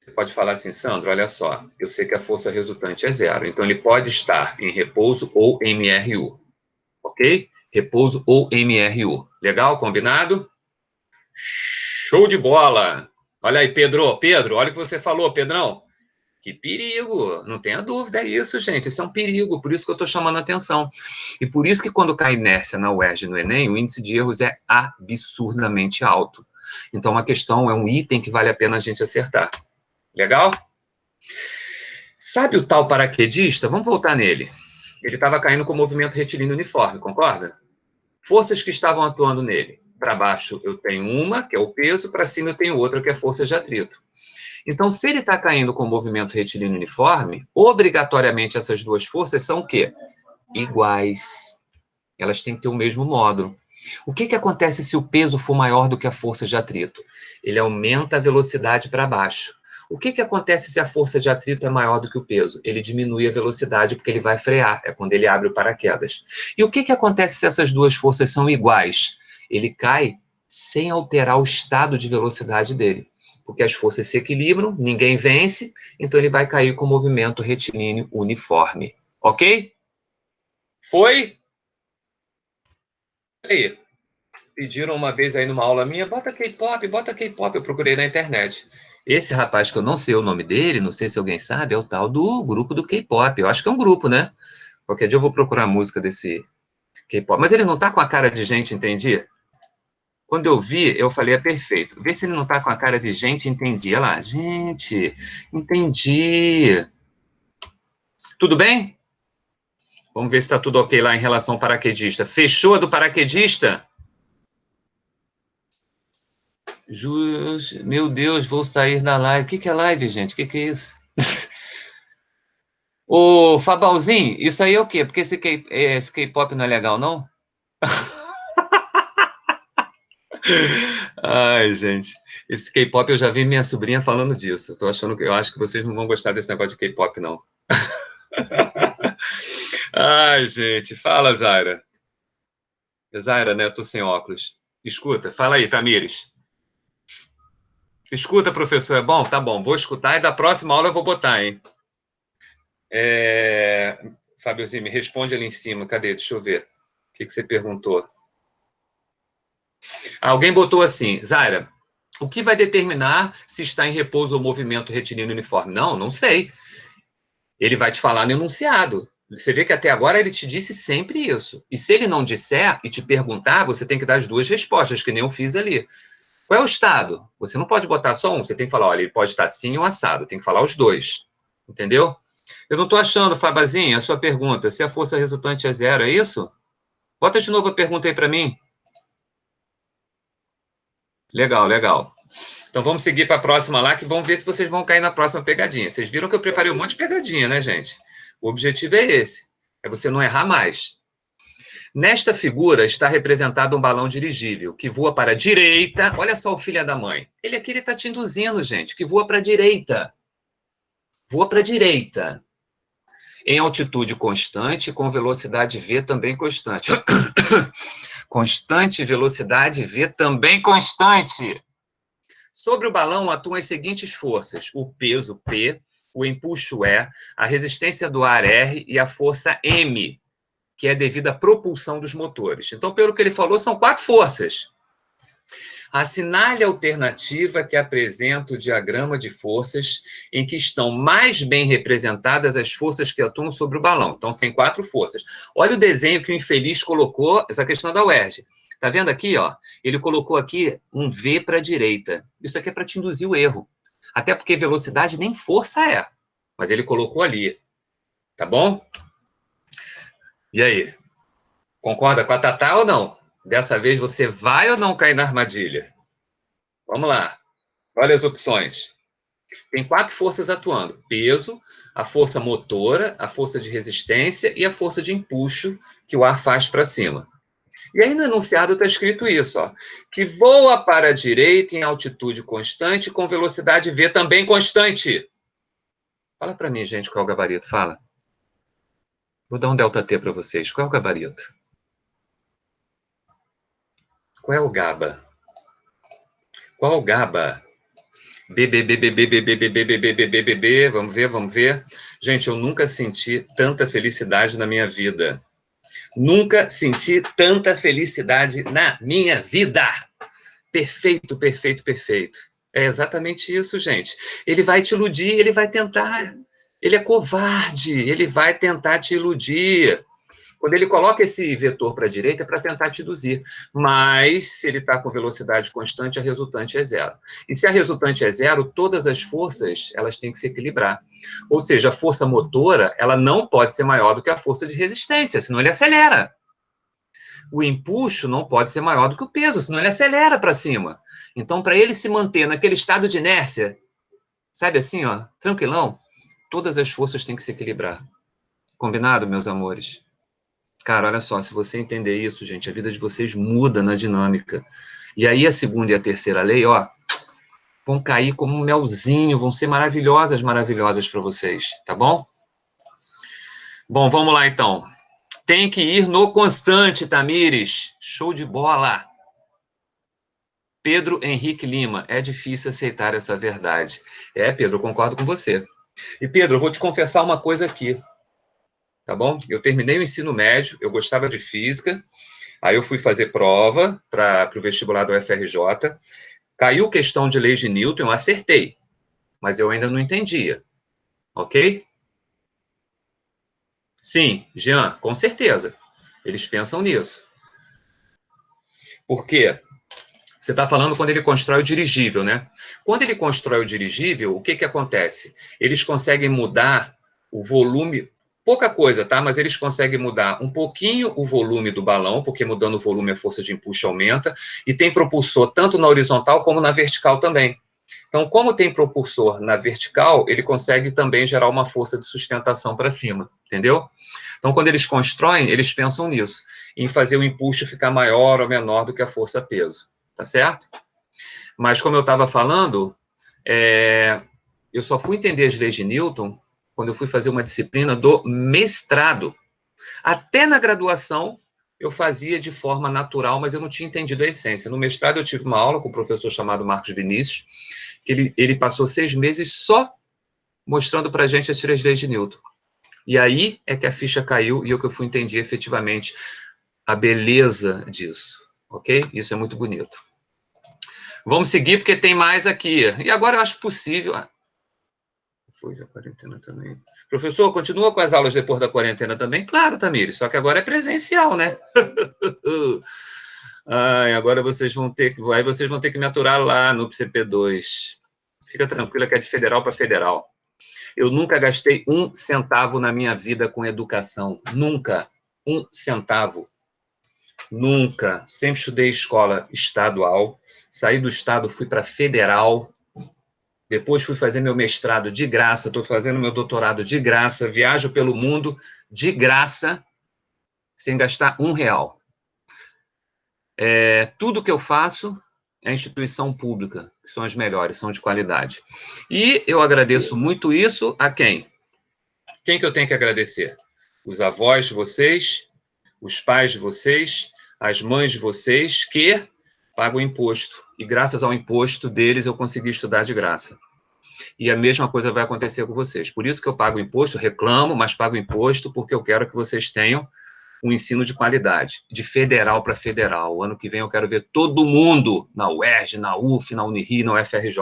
Você pode falar assim, Sandro, olha só, eu sei que a força resultante é zero, então ele pode estar em repouso ou MRU, ok? Repouso ou MRU. Legal? Combinado? Show de bola! Olha aí, Pedro. Pedro, olha o que você falou, Pedrão. Que perigo! Não tenha dúvida, é isso, gente. Isso é um perigo, por isso que eu estou chamando a atenção. E por isso que quando cai inércia na UERJ e no Enem, o índice de erros é absurdamente alto. Então, a questão é um item que vale a pena a gente acertar. Legal? Sabe o tal paraquedista? Vamos voltar nele. Ele estava caindo com o movimento retilíneo uniforme, concorda? Forças que estavam atuando nele. Para baixo eu tenho uma, que é o peso, para cima eu tenho outra, que é a força de atrito. Então, se ele está caindo com o movimento retilíneo uniforme, obrigatoriamente essas duas forças são o quê? Iguais. Elas têm que ter o mesmo módulo. O que acontece se o peso for maior do que a força de atrito? Ele aumenta a velocidade para baixo. O que acontece se a força de atrito é maior do que o peso? Ele diminui a velocidade porque ele vai frear, é quando ele abre o paraquedas. E o que acontece se essas duas forças são iguais? Ele cai sem alterar o estado de velocidade dele, porque as forças se equilibram, ninguém vence, então ele vai cair com o movimento retilíneo uniforme. Ok? Foi? Aí. Pediram uma vez aí numa aula minha, bota K-pop, bota K-pop. Eu procurei na internet. Esse rapaz, que eu não sei o nome dele, não sei se alguém sabe, é o tal do grupo do K-pop. Eu acho que é um grupo, né? Qualquer dia eu vou procurar a música desse K-pop. Mas ele não tá com a cara de gente, entendi? Quando eu vi, eu falei, é perfeito. Vê se ele não tá com a cara de gente, entendi. Olha lá, gente, entendi. Tudo bem? Vamos ver se está tudo ok lá em relação ao paraquedista. Fechou a do paraquedista? Meu Deus, vou sair da live. O que é live, gente? O que é isso? Ô, Fabalzinho, isso aí é o quê? Porque esse K-pop não é legal, não? Ai, gente. Esse K-pop eu já vi minha sobrinha falando disso. Eu acho que vocês não vão gostar desse negócio de K-pop, não. Ai, gente. Fala, Zaira. Zaira, né? Eu tô sem óculos. Escuta, fala aí, Tamires. Escuta, professor, é bom? Tá bom, vou escutar e da próxima aula eu vou botar, hein? Fabiozinho, me responde ali em cima. Cadê? Deixa eu ver. O que você perguntou? Alguém botou assim, Zaira, o que vai determinar se está em repouso ou movimento retilíneo uniforme? Não, não sei. Ele vai te falar no enunciado. Você vê que até agora ele te disse sempre isso. E se ele não disser e te perguntar, você tem que dar as duas respostas, que nem eu fiz ali. Qual é o estado? Você não pode botar só um, você tem que falar, olha, ele pode estar sim ou assado, tem que falar os dois. Entendeu? Eu não estou achando, Fabazinho, a sua pergunta, se a força resultante é zero, é isso? Bota de novo a pergunta aí para mim. Legal, legal. Então vamos seguir para a próxima lá, que vamos ver se vocês vão cair na próxima pegadinha. Vocês viram que eu preparei um monte de pegadinha, né, gente? O objetivo é esse, é você não errar mais. Nesta figura está representado um balão dirigível que voa para a direita. Olha só o filho da mãe. Ele aqui está te induzindo, gente, que voa para a direita. Voa para a direita. Em altitude constante, com velocidade v também constante. Constante, velocidade v também constante. Sobre o balão atuam as seguintes forças: o peso P, o empuxo E, a resistência do ar R e a força M, que é devido à propulsão dos motores. Então, pelo que ele falou, são 4 forças. Assinale a alternativa que apresenta o diagrama de forças em que estão mais bem representadas as forças que atuam sobre o balão. Então, tem 4 forças. Olha o desenho que o infeliz colocou, essa questão da UERJ. Tá vendo aqui, ó? Ele colocou aqui um V para a direita. Isso aqui é para te induzir o erro. Até porque velocidade nem força é. Mas ele colocou ali. Tá bom? E aí? Concorda com a Tatá ou não? Dessa vez você vai ou não cair na armadilha? Vamos lá. Olha as opções. Tem 4 forças atuando: peso, a força motora, a força de resistência e a força de empuxo que o ar faz para cima. E aí no enunciado está escrito isso, ó, que voa para a direita em altitude constante com velocidade v também constante. Fala para mim, gente, qual é o gabarito? Fala. Vou dar um ΔT para vocês. Qual é o gabarito? Qual é o GABA? Qual é o GABA? B, vamos ver, vamos ver. Gente, eu nunca senti tanta felicidade na minha vida. Nunca senti tanta felicidade na minha vida. Perfeito, perfeito, perfeito. É exatamente isso, gente. Ele vai te iludir, ele vai tentar. Ele é covarde, ele vai tentar te iludir. Quando ele coloca esse vetor para a direita, é para tentar te induzir. Mas, se ele está com velocidade constante, a resultante é zero. E se a resultante é zero, todas as forças elas têm que se equilibrar. Ou seja, a força motora ela não pode ser maior do que a força de resistência, senão ele acelera. O empuxo não pode ser maior do que o peso, senão ele acelera para cima. Então, para ele se manter naquele estado de inércia, sabe assim, ó, tranquilão, todas as forças têm que se equilibrar. Combinado, meus amores? Cara, olha só, se você entender isso, gente, a vida de vocês muda na dinâmica. E aí a segunda e a terceira lei, ó, vão cair como um melzinho, vão ser maravilhosas, maravilhosas para vocês, tá bom? Bom, vamos lá então. Tem que ir no constante, Tamires. Show de bola. Pedro Henrique Lima, é difícil aceitar essa verdade. É, Pedro, eu concordo com você. E, Pedro, eu vou te confessar uma coisa aqui, tá bom? Eu terminei o ensino médio, eu gostava de física, aí eu fui fazer prova para o vestibular do UFRJ, caiu questão de leis de Newton, eu acertei, mas eu ainda não entendia, ok? Sim, Jean, com certeza. Eles pensam nisso. Por quê? Você está falando quando ele constrói o dirigível, né? Quando ele constrói o dirigível, o que, que acontece? Eles conseguem mudar o volume, pouca coisa, tá? Mas eles conseguem mudar um pouquinho o volume do balão, porque mudando o volume a força de empuxo aumenta, e tem propulsor tanto na horizontal como na vertical também. Então, como tem propulsor na vertical, ele consegue também gerar uma força de sustentação para cima, entendeu? Então, quando eles constroem, eles pensam nisso, em fazer o empuxo ficar maior ou menor do que a força-peso. Tá certo? Mas, como eu estava falando, eu só fui entender as leis de Newton quando eu fui fazer uma disciplina do mestrado. Até na graduação, eu fazia de forma natural, mas eu não tinha entendido a essência. No mestrado, eu tive uma aula com um professor chamado Marcos Vinícius, que ele passou 6 meses só mostrando para a gente as 3 leis de Newton. E aí é que a ficha caiu e eu fui entender efetivamente a beleza disso, ok? Isso é muito bonito. Vamos seguir, porque tem mais aqui. E agora eu acho possível... Foi a quarentena também. Professor, continua com as aulas depois da quarentena também? Claro, Tamires, só que agora é presencial, né? Ai, agora vocês vão ter que... Aí vocês vão ter que me aturar lá no CP2. Fica tranquila que é de federal para federal. Eu nunca gastei 1 centavo na minha vida com educação. Nunca. 1 centavo. Nunca. Sempre estudei escola estadual. Saí do estado, fui para federal. Depois fui fazer meu mestrado de graça. Estou fazendo meu doutorado de graça. Viajo pelo mundo de graça, sem gastar R$1. Tudo que eu faço é instituição pública, que são as melhores, são de qualidade. E eu agradeço muito isso a quem? Quem que eu tenho que agradecer? Os avós de vocês, os pais de vocês, as mães de vocês, que pagam imposto. E graças ao imposto deles, eu consegui estudar de graça. E a mesma coisa vai acontecer com vocês. Por isso que eu pago imposto, reclamo, mas pago imposto, porque eu quero que vocês tenham um ensino de qualidade, de federal para federal. O ano que vem eu quero ver todo mundo na UERJ, na UF, na Unirio, na UFRJ.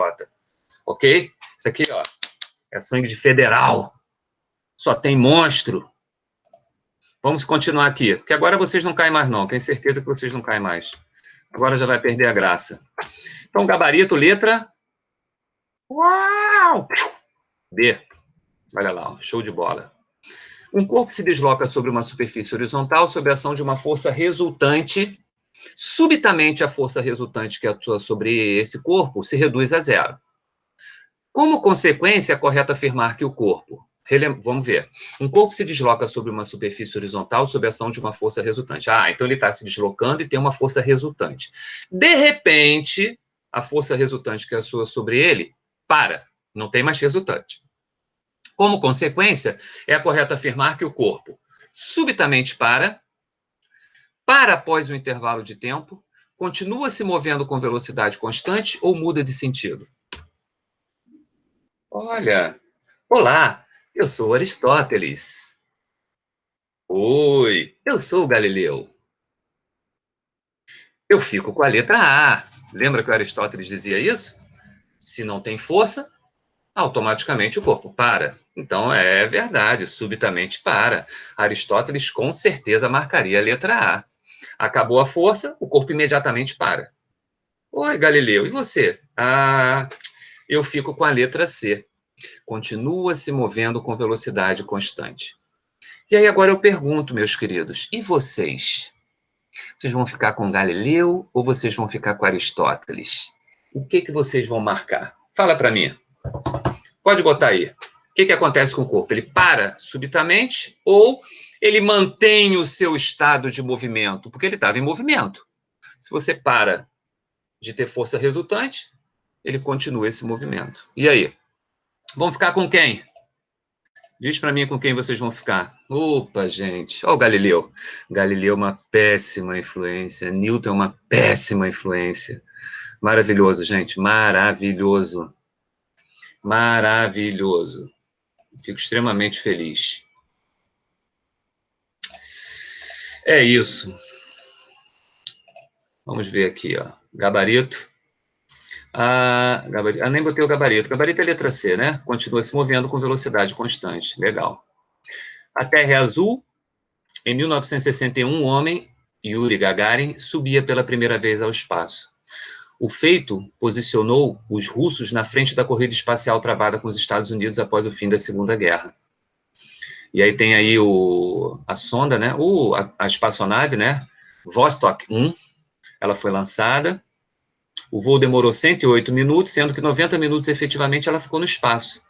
Ok? Isso aqui, ó, é sangue de federal. Só tem monstro. Vamos continuar aqui, porque agora vocês não caem mais, não. Tenho certeza que vocês não caem mais. Agora já vai perder a graça. Então, gabarito, letra... Uau! B. Olha lá, show de bola. Um corpo se desloca sobre uma superfície horizontal sob a ação de uma força resultante. Subitamente, a força resultante que atua sobre esse corpo se reduz a zero. Como consequência, é correto afirmar que o corpo... Vamos ver. Um corpo se desloca sobre uma superfície horizontal sob a ação de uma força resultante. Então ele está se deslocando e tem uma força resultante. De repente, a força resultante que atua sobre ele para. Não tem mais resultante. Como consequência, é correto afirmar que o corpo subitamente para após um intervalo de tempo, continua se movendo com velocidade constante ou muda de sentido? Olha, olá, eu sou Aristóteles. Oi, eu sou o Galileu. Eu fico com a letra A. Lembra que o Aristóteles dizia isso? Se não tem força, automaticamente o corpo para. Então é verdade, subitamente para. Aristóteles com certeza marcaria a letra A. Acabou a força, o corpo imediatamente para. Oi, Galileu, e você? Ah, eu fico com a letra C. Continua se movendo com velocidade constante. E aí agora eu pergunto, meus queridos, e vocês? Vocês vão ficar com Galileu ou vocês vão ficar com Aristóteles? O que que vocês vão marcar? Fala para mim. Pode botar aí. O que que acontece com o corpo? Ele para subitamente ou ele mantém o seu estado de movimento? Porque ele estava em movimento. Se você para de ter força resultante, ele continua esse movimento. E aí? Vão ficar com quem? Diz para mim com quem vocês vão ficar. Opa, gente. Olha o Galileu. Galileu é uma péssima influência. Newton é uma péssima influência. Maravilhoso, gente. Maravilhoso. Maravilhoso. Fico extremamente feliz. É isso. Vamos ver aqui, ó. Gabarito. Nem botei o gabarito. Gabarito é letra C, né? Continua se movendo com velocidade constante. Legal. A Terra é azul. Em 1961, um homem, Yuri Gagarin, subia pela primeira vez ao espaço. O feito posicionou os russos na frente da corrida espacial travada com os Estados Unidos após o fim da Segunda Guerra. E aí tem aí a sonda, né? A espaçonave, né? Vostok 1, ela foi lançada. O voo demorou 108 minutos, sendo que 90 minutos efetivamente ela ficou no espaço.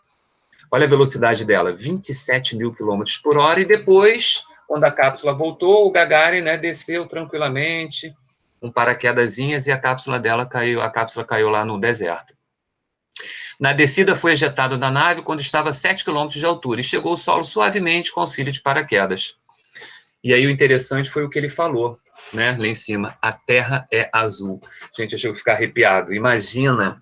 Olha a velocidade dela, 27 mil quilômetros por hora, e depois, quando a cápsula voltou, o Gagarin, né, desceu tranquilamente, um paraquedazinhas, e a cápsula caiu lá no deserto. Na descida foi ejetado da nave quando estava a 7 quilômetros de altura e chegou ao solo suavemente com auxílio de paraquedas. E aí o interessante foi o que ele falou, né, lá em cima, a Terra é azul. Gente, eu chego a ficar arrepiado. Imagina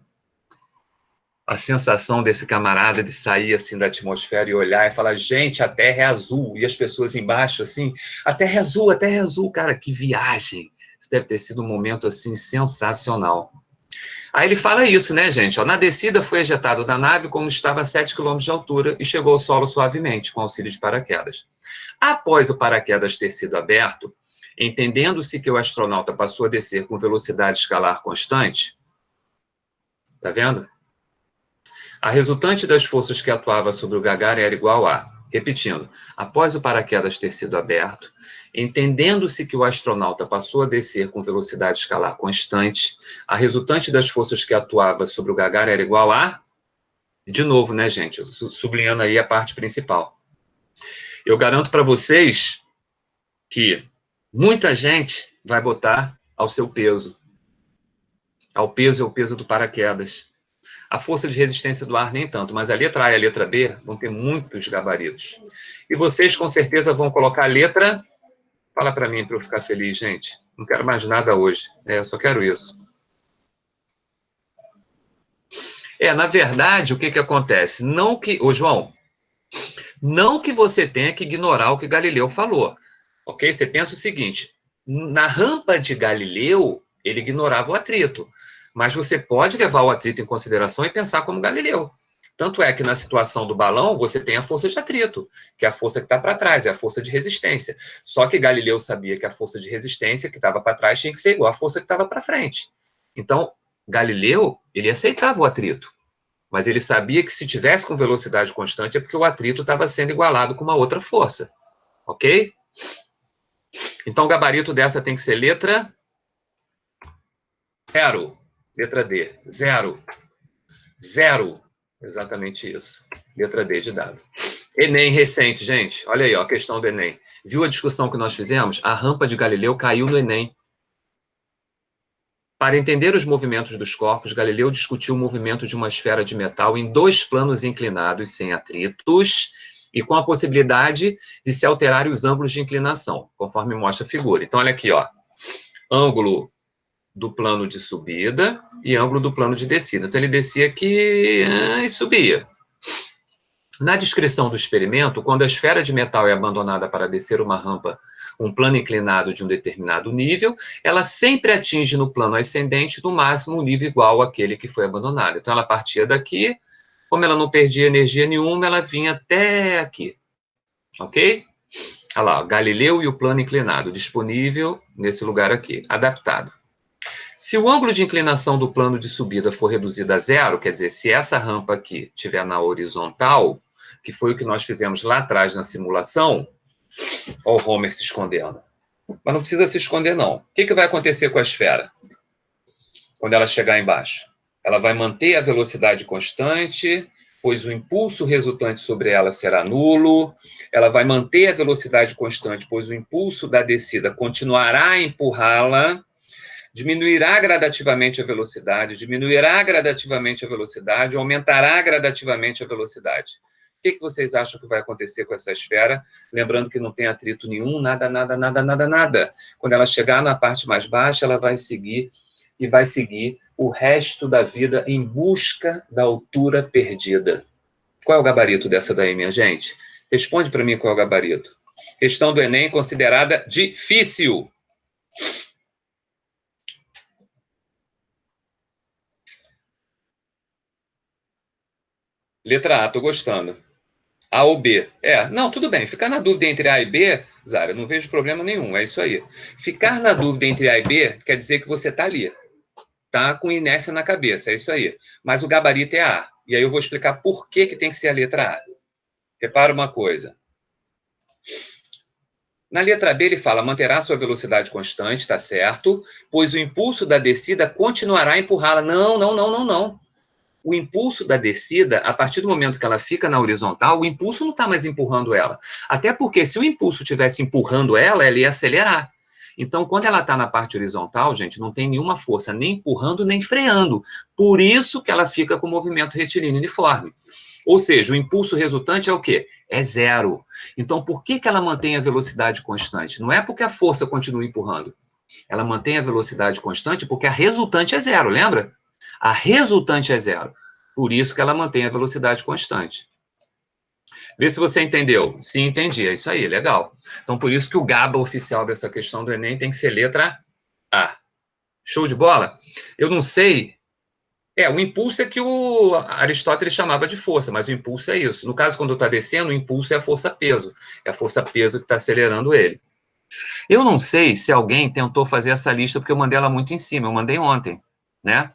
a sensação desse camarada de sair assim da atmosfera e olhar e falar, gente, a Terra é azul, e as pessoas embaixo assim, a Terra é azul, cara, que viagem. Isso deve ter sido um momento assim sensacional. Aí ele fala isso, né, gente? Ó, na descida foi ejetado da nave como estava a 7 quilômetros de altura e chegou ao solo suavemente, com auxílio de paraquedas. Após o paraquedas ter sido aberto, entendendo-se que o astronauta passou a descer com velocidade escalar constante, tá vendo? A resultante das forças que atuava sobre o Gagarin era igual a, repetindo, após o paraquedas ter sido aberto, entendendo-se que o astronauta passou a descer com velocidade escalar constante, a resultante das forças que atuava sobre o Gagarin era igual a, de novo, né, gente, sublinhando aí a parte principal. Eu garanto para vocês que muita gente vai botar ao seu peso. Ao peso é o peso do paraquedas. A força de resistência do ar nem tanto, mas a letra A e a letra B vão ter muitos gabaritos. E vocês com certeza vão colocar a letra... Fala para mim para eu ficar feliz, gente. Não quero mais nada hoje. Eu só quero isso. Na verdade, o que que acontece? Não que... Ô, João, não que você tenha que ignorar o que Galileu falou. Ok? Você pensa o seguinte, na rampa de Galileu, ele ignorava o atrito. Mas você pode levar o atrito em consideração e pensar como Galileu. Tanto é que na situação do balão, você tem a força de atrito, que é a força que está para trás, é a força de resistência. Só que Galileu sabia que a força de resistência que estava para trás tinha que ser igual à força que estava para frente. Então, Galileu, ele aceitava o atrito. Mas ele sabia que se tivesse com velocidade constante é porque o atrito estava sendo igualado com uma outra força. Ok? Então, o gabarito dessa tem que ser letra 0. Letra D. 0. 0. Exatamente isso. Letra D de dado. Enem recente, gente. Olha aí, ó, a questão do Enem. Viu a discussão que nós fizemos? A rampa de Galileu caiu no Enem. Para entender os movimentos dos corpos, Galileu discutiu o movimento de uma esfera de metal em 2 planos inclinados, sem atritos, e com a possibilidade de se alterarem os ângulos de inclinação, conforme mostra a figura. Então, olha aqui, ó. Ângulo do plano de subida e ângulo do plano de descida. Então, ele descia aqui e subia. Na descrição do experimento, quando a esfera de metal é abandonada para descer uma rampa, um plano inclinado de um determinado nível, ela sempre atinge no plano ascendente, no máximo, um nível igual àquele que foi abandonado. Então, ela partia daqui, como ela não perdia energia nenhuma, ela vinha até aqui, ok? Olha lá, Galileu e o plano inclinado, disponível nesse lugar aqui, adaptado. Se o ângulo de inclinação do plano de subida for reduzido a zero, quer dizer, se essa rampa aqui estiver na horizontal, que foi o que nós fizemos lá atrás na simulação, olha o Homer se escondendo. Mas não precisa se esconder, não. O que vai acontecer com a esfera quando ela chegar embaixo? Ela vai manter a velocidade constante, pois o impulso resultante sobre ela será nulo. Ela vai manter a velocidade constante, pois o impulso da descida continuará a empurrá-la. Diminuirá gradativamente a velocidade, aumentará gradativamente a velocidade. O que vocês acham que vai acontecer com essa esfera? Lembrando que não tem atrito nenhum, nada. Quando ela chegar na parte mais baixa, ela vai seguir e vai seguir o resto da vida em busca da altura perdida. Qual é o gabarito dessa daí, minha gente? Responde para mim qual é o gabarito. Questão do Enem considerada difícil. Letra A, tô gostando. A ou B? Não, tudo bem. Ficar na dúvida entre A e B, Zara, não vejo problema nenhum. É isso aí. Ficar na dúvida entre A e B quer dizer que você tá ali. Tá com inércia na cabeça, é isso aí. Mas o gabarito é A. E aí eu vou explicar por que tem que ser a letra A. Repara uma coisa. Na letra B ele fala, manterá sua velocidade constante, tá certo? Pois o impulso da descida continuará a empurrá-la. Não. O impulso da descida, a partir do momento que ela fica na horizontal, o impulso não está mais empurrando ela. Até porque se o impulso estivesse empurrando ela, ela ia acelerar. Então, quando ela está na parte horizontal, gente, não tem nenhuma força nem empurrando nem freando. Por isso que ela fica com o movimento retilíneo uniforme. Ou seja, o impulso resultante é o quê? É zero. Então, por que ela mantém a velocidade constante? Não é porque a força continua empurrando. Ela mantém a velocidade constante porque a resultante é zero, lembra? A resultante é zero. Por isso que ela mantém a velocidade constante. Vê se você entendeu. Sim, entendi. É isso aí, legal. Então, por isso que o GABA oficial dessa questão do Enem tem que ser letra A. Show de bola? Eu não sei. O impulso é que o Aristóteles chamava de força, mas o impulso é isso. No caso, quando está descendo, o impulso é a força-peso. É a força-peso que está acelerando ele. Eu não sei se alguém tentou fazer essa lista, porque eu mandei ela muito em cima. Eu mandei ontem, né?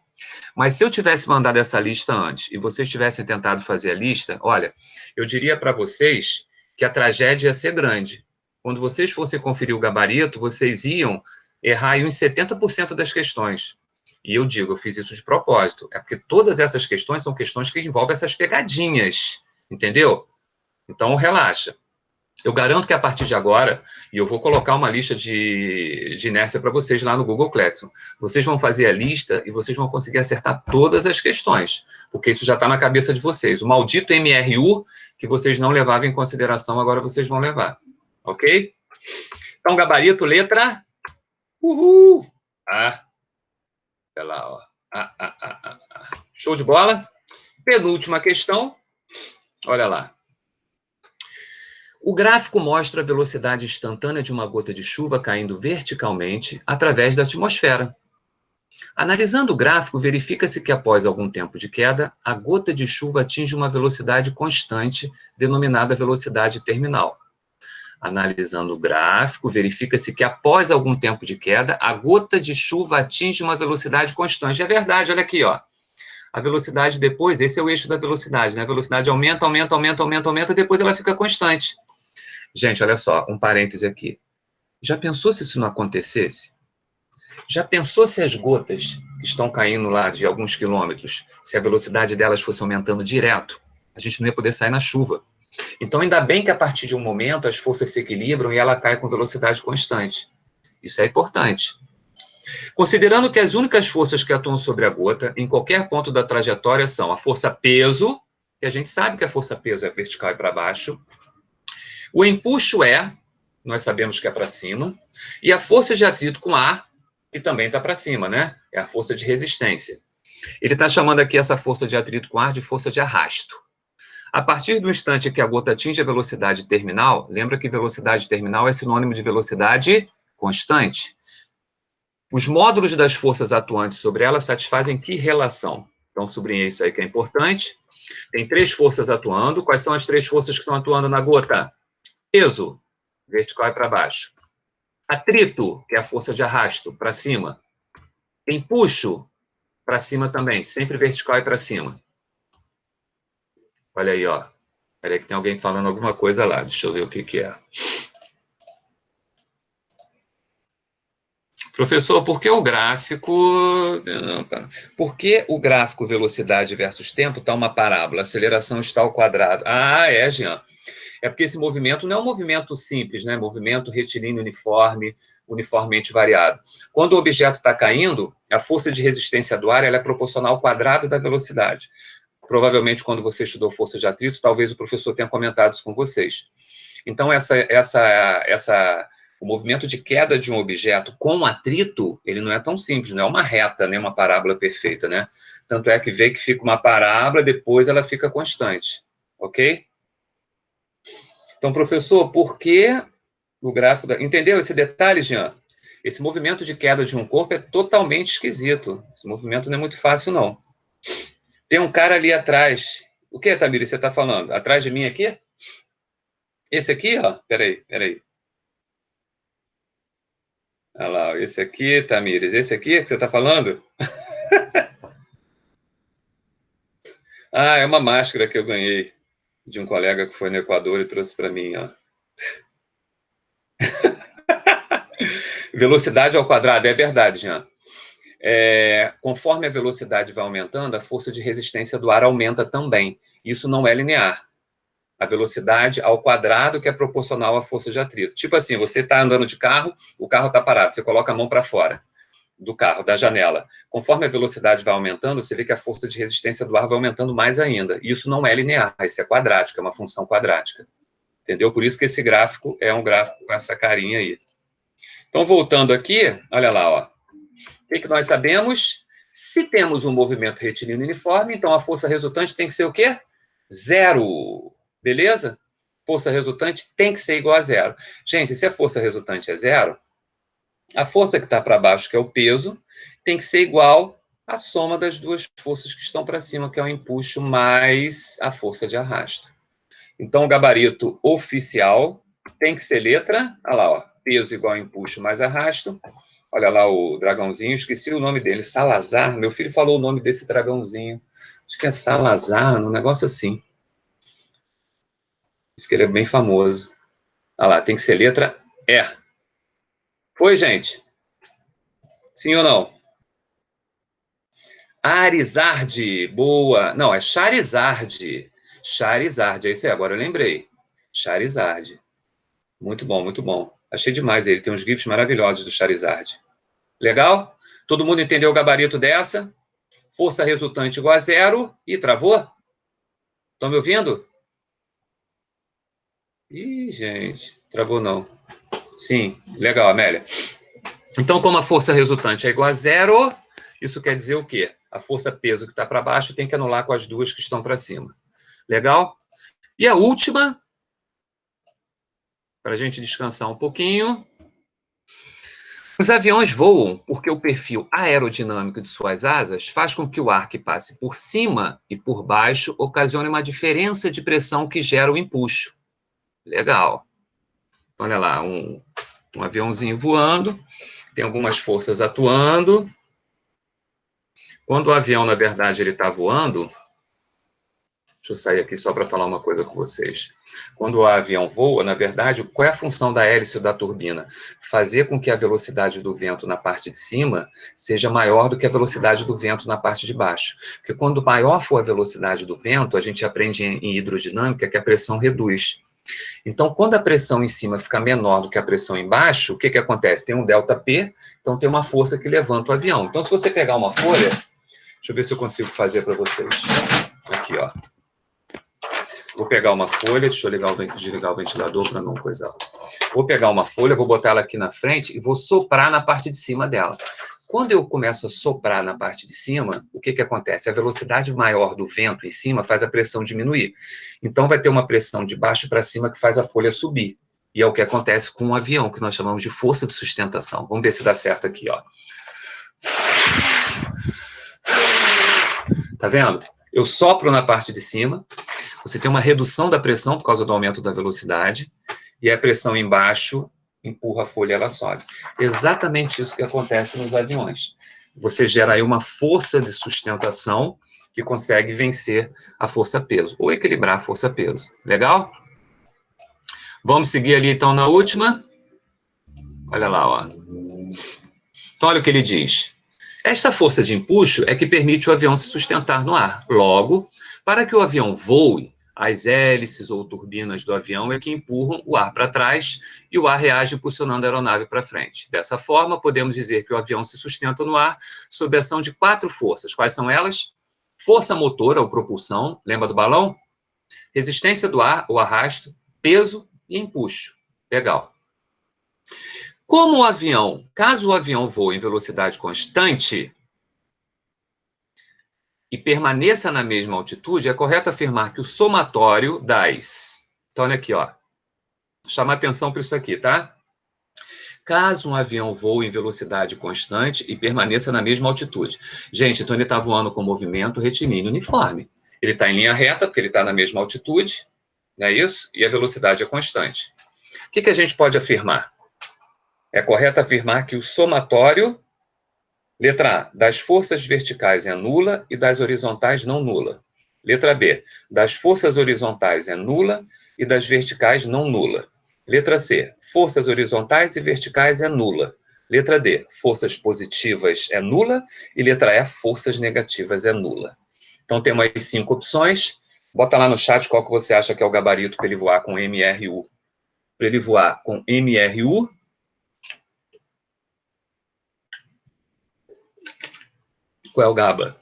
Mas se eu tivesse mandado essa lista antes e vocês tivessem tentado fazer a lista, olha, eu diria para vocês que a tragédia ia ser grande. Quando vocês fossem conferir o gabarito, vocês iam errar em uns 70% das questões. E eu digo, eu fiz isso de propósito. É porque todas essas questões são questões que envolvem essas pegadinhas, entendeu? Então, relaxa. Eu garanto que a partir de agora, e eu vou colocar uma lista de inércia para vocês lá no Google Classroom, vocês vão fazer a lista e vocês vão conseguir acertar todas as questões, porque isso já está na cabeça de vocês. O maldito MRU, que vocês não levavam em consideração, agora vocês vão levar. Ok? Então, gabarito, letra... Uhul! Olha lá, ó. Show de bola? Penúltima questão. Olha lá. O gráfico mostra a velocidade instantânea de uma gota de chuva caindo verticalmente através da atmosfera. Analisando o gráfico, verifica-se que após algum tempo de queda, a gota de chuva atinge uma velocidade constante, denominada velocidade terminal. Analisando o gráfico, verifica-se que após algum tempo de queda, a gota de chuva atinge uma velocidade constante. É verdade, olha aqui, ó. A velocidade depois, esse é o eixo da velocidade, né? A velocidade aumenta, depois ela fica constante. Gente, olha só, um parêntese aqui. Já pensou se isso não acontecesse? Já pensou se as gotas que estão caindo lá de alguns quilômetros, se a velocidade delas fosse aumentando direto? A gente não ia poder sair na chuva. Então, ainda bem que a partir de um momento as forças se equilibram e ela cai com velocidade constante. Isso é importante. Considerando que as únicas forças que atuam sobre a gota, em qualquer ponto da trajetória, são a força-peso, que a gente sabe que a força-peso é vertical e para baixo, o empuxo nós sabemos que é para cima, e a força de atrito com ar, que também está para cima, né? É a força de resistência. Ele está chamando aqui essa força de atrito com ar de força de arrasto. A partir do instante que a gota atinge a velocidade terminal, lembra que velocidade terminal é sinônimo de velocidade constante. Os módulos das forças atuantes sobre ela satisfazem que relação? Então, sublinhei isso aí que é importante. Tem 3 forças atuando. Quais são as 3 forças que estão atuando na gota? Peso, vertical e para baixo. Atrito, que é a força de arrasto, para cima. Empuxo, para cima também, sempre vertical e para cima. Olha aí, ó. Espera aí que tem alguém falando alguma coisa lá. Deixa eu ver o que que é. Professor, por que o gráfico... Por que o gráfico velocidade versus tempo está uma parábola? A aceleração está ao quadrado. Ah, é, Jean. É porque esse movimento não é um movimento simples, né? Movimento retilíneo uniforme, uniformemente variado. Quando o objeto está caindo, a força de resistência do ar ela é proporcional ao quadrado da velocidade. Provavelmente, quando você estudou força de atrito, talvez o professor tenha comentado isso com vocês. Então, o movimento de queda de um objeto com atrito, ele não é tão simples, não é uma reta, né? Uma parábola perfeita, né? Tanto é que vê que fica uma parábola, depois ela fica constante, ok? Então, professor, por que o gráfico... Entendeu esse detalhe, Jean? Esse movimento de queda de um corpo é totalmente esquisito. Esse movimento não é muito fácil, não. Tem um cara ali atrás. O que, Tamires, você está falando? Atrás de mim aqui? Esse aqui, ó. Peraí. Olha lá, esse aqui, Tamires. Esse aqui que você está falando? Ah, é uma máscara que eu ganhei de um colega que foi no Equador e trouxe para mim, ó. Velocidade ao quadrado, é verdade, Jean. Conforme a velocidade vai aumentando, a força de resistência do ar aumenta também. Isso não é linear. A velocidade ao quadrado que é proporcional à força de atrito. Tipo assim, você está andando de carro, o carro está parado, você coloca a mão para fora do carro, da janela. Conforme a velocidade vai aumentando, você vê que a força de resistência do ar vai aumentando mais ainda. Isso não é linear, isso é quadrático, é uma função quadrática. Entendeu? Por isso que esse gráfico é um gráfico com essa carinha aí. Então, voltando aqui, olha lá, ó. O que nós sabemos? Se temos um movimento retilíneo uniforme, então a força resultante tem que ser o quê? 0. Beleza? Força resultante tem que ser igual a 0. Gente, se a força resultante é 0, a força que está para baixo, que é o peso, tem que ser igual à soma das duas forças que estão para cima, que é o empuxo mais a força de arrasto. Então, o gabarito oficial tem que ser letra, olha lá, ó, peso igual a empuxo mais arrasto. Olha lá o dragãozinho, esqueci o nome dele, Salazar. Meu filho falou o nome desse dragãozinho. Acho que é Salazar, um negócio assim. Diz que ele é bem famoso. Olha lá, tem que ser letra E. Foi, gente? Sim ou não? Arizard, boa. Não, é Charizard. Charizard, é isso aí, agora eu lembrei. Charizard. Muito bom, muito bom. Achei demais ele, tem uns gifs maravilhosos do Charizard. Legal? Todo mundo entendeu o gabarito dessa? Força resultante igual a 0. E travou? Estão me ouvindo? Ih, gente, travou não. Sim, legal, Amélia. Então, como a força resultante é igual a 0, isso quer dizer o quê? A força peso que está para baixo tem que anular com as duas que estão para cima. Legal? E a última, para a gente descansar um pouquinho. Os aviões voam porque o perfil aerodinâmico de suas asas faz com que o ar que passe por cima e por baixo ocasione uma diferença de pressão que gera o empuxo. Legal. Olha lá, um aviãozinho voando, tem algumas forças atuando. Quando o avião, na verdade, ele está voando... Deixa eu sair aqui só para falar uma coisa com vocês. Quando o avião voa, na verdade, qual é a função da hélice ou da turbina? Fazer com que a velocidade do vento na parte de cima seja maior do que a velocidade do vento na parte de baixo. Porque quando maior for a velocidade do vento, a gente aprende em hidrodinâmica que a pressão reduz. Então, quando a pressão em cima fica menor do que a pressão embaixo, o que acontece? Tem um ΔP, então tem uma força que levanta o avião. Então, se você pegar uma folha, deixa eu ver se eu consigo fazer para vocês. Aqui, ó. Vou pegar uma folha, deixa eu desligar o ventilador para não coisar. Vou pegar uma folha, vou botar ela aqui na frente e vou soprar na parte de cima dela. Quando eu começo a soprar na parte de cima, o que acontece? A velocidade maior do vento em cima faz a pressão diminuir. Então, vai ter uma pressão de baixo para cima que faz a folha subir. E é o que acontece com um avião, que nós chamamos de força de sustentação. Vamos ver se dá certo aqui, ó. Tá vendo? Eu sopro na parte de cima, você tem uma redução da pressão por causa do aumento da velocidade, e a pressão embaixo empurra a folha e ela sobe. Exatamente isso que acontece nos aviões. Você gera aí uma força de sustentação que consegue vencer a força-peso, ou equilibrar a força-peso. Legal? Vamos seguir ali, então, na última. Olha lá, ó. Então, olha o que ele diz. Esta força de empuxo é que permite o avião se sustentar no ar. Logo, para que o avião voe, as hélices ou turbinas do avião é que empurram o ar para trás e o ar reage impulsionando a aeronave para frente. Dessa forma, podemos dizer que o avião se sustenta no ar sob a ação de 4 forças. Quais são elas? Força motora, ou propulsão, lembra do balão? Resistência do ar, ou arrasto, peso e empuxo. Legal. Como o avião, caso o avião voe em velocidade constante e permaneça na mesma altitude, é correto afirmar que o somatório das... Então, olha aqui, ó. Chama atenção para isso aqui, tá? Caso um avião voe em velocidade constante e permaneça na mesma altitude. Gente, então ele está voando com movimento retilíneo uniforme. Ele está em linha reta, porque ele está na mesma altitude, não é isso? E a velocidade é constante. O que a gente pode afirmar? É correto afirmar que o somatório, letra A, das forças verticais é nula e das horizontais não nula. Letra B, das forças horizontais é nula e das verticais não nula. Letra C, forças horizontais e verticais é nula. Letra D, forças positivas é nula. E letra E, forças negativas é nula. Então, temos aí 5 opções. Bota lá no chat qual que você acha que é o gabarito para ele voar com MRU. Para ele voar com MRU, qual é o GABA?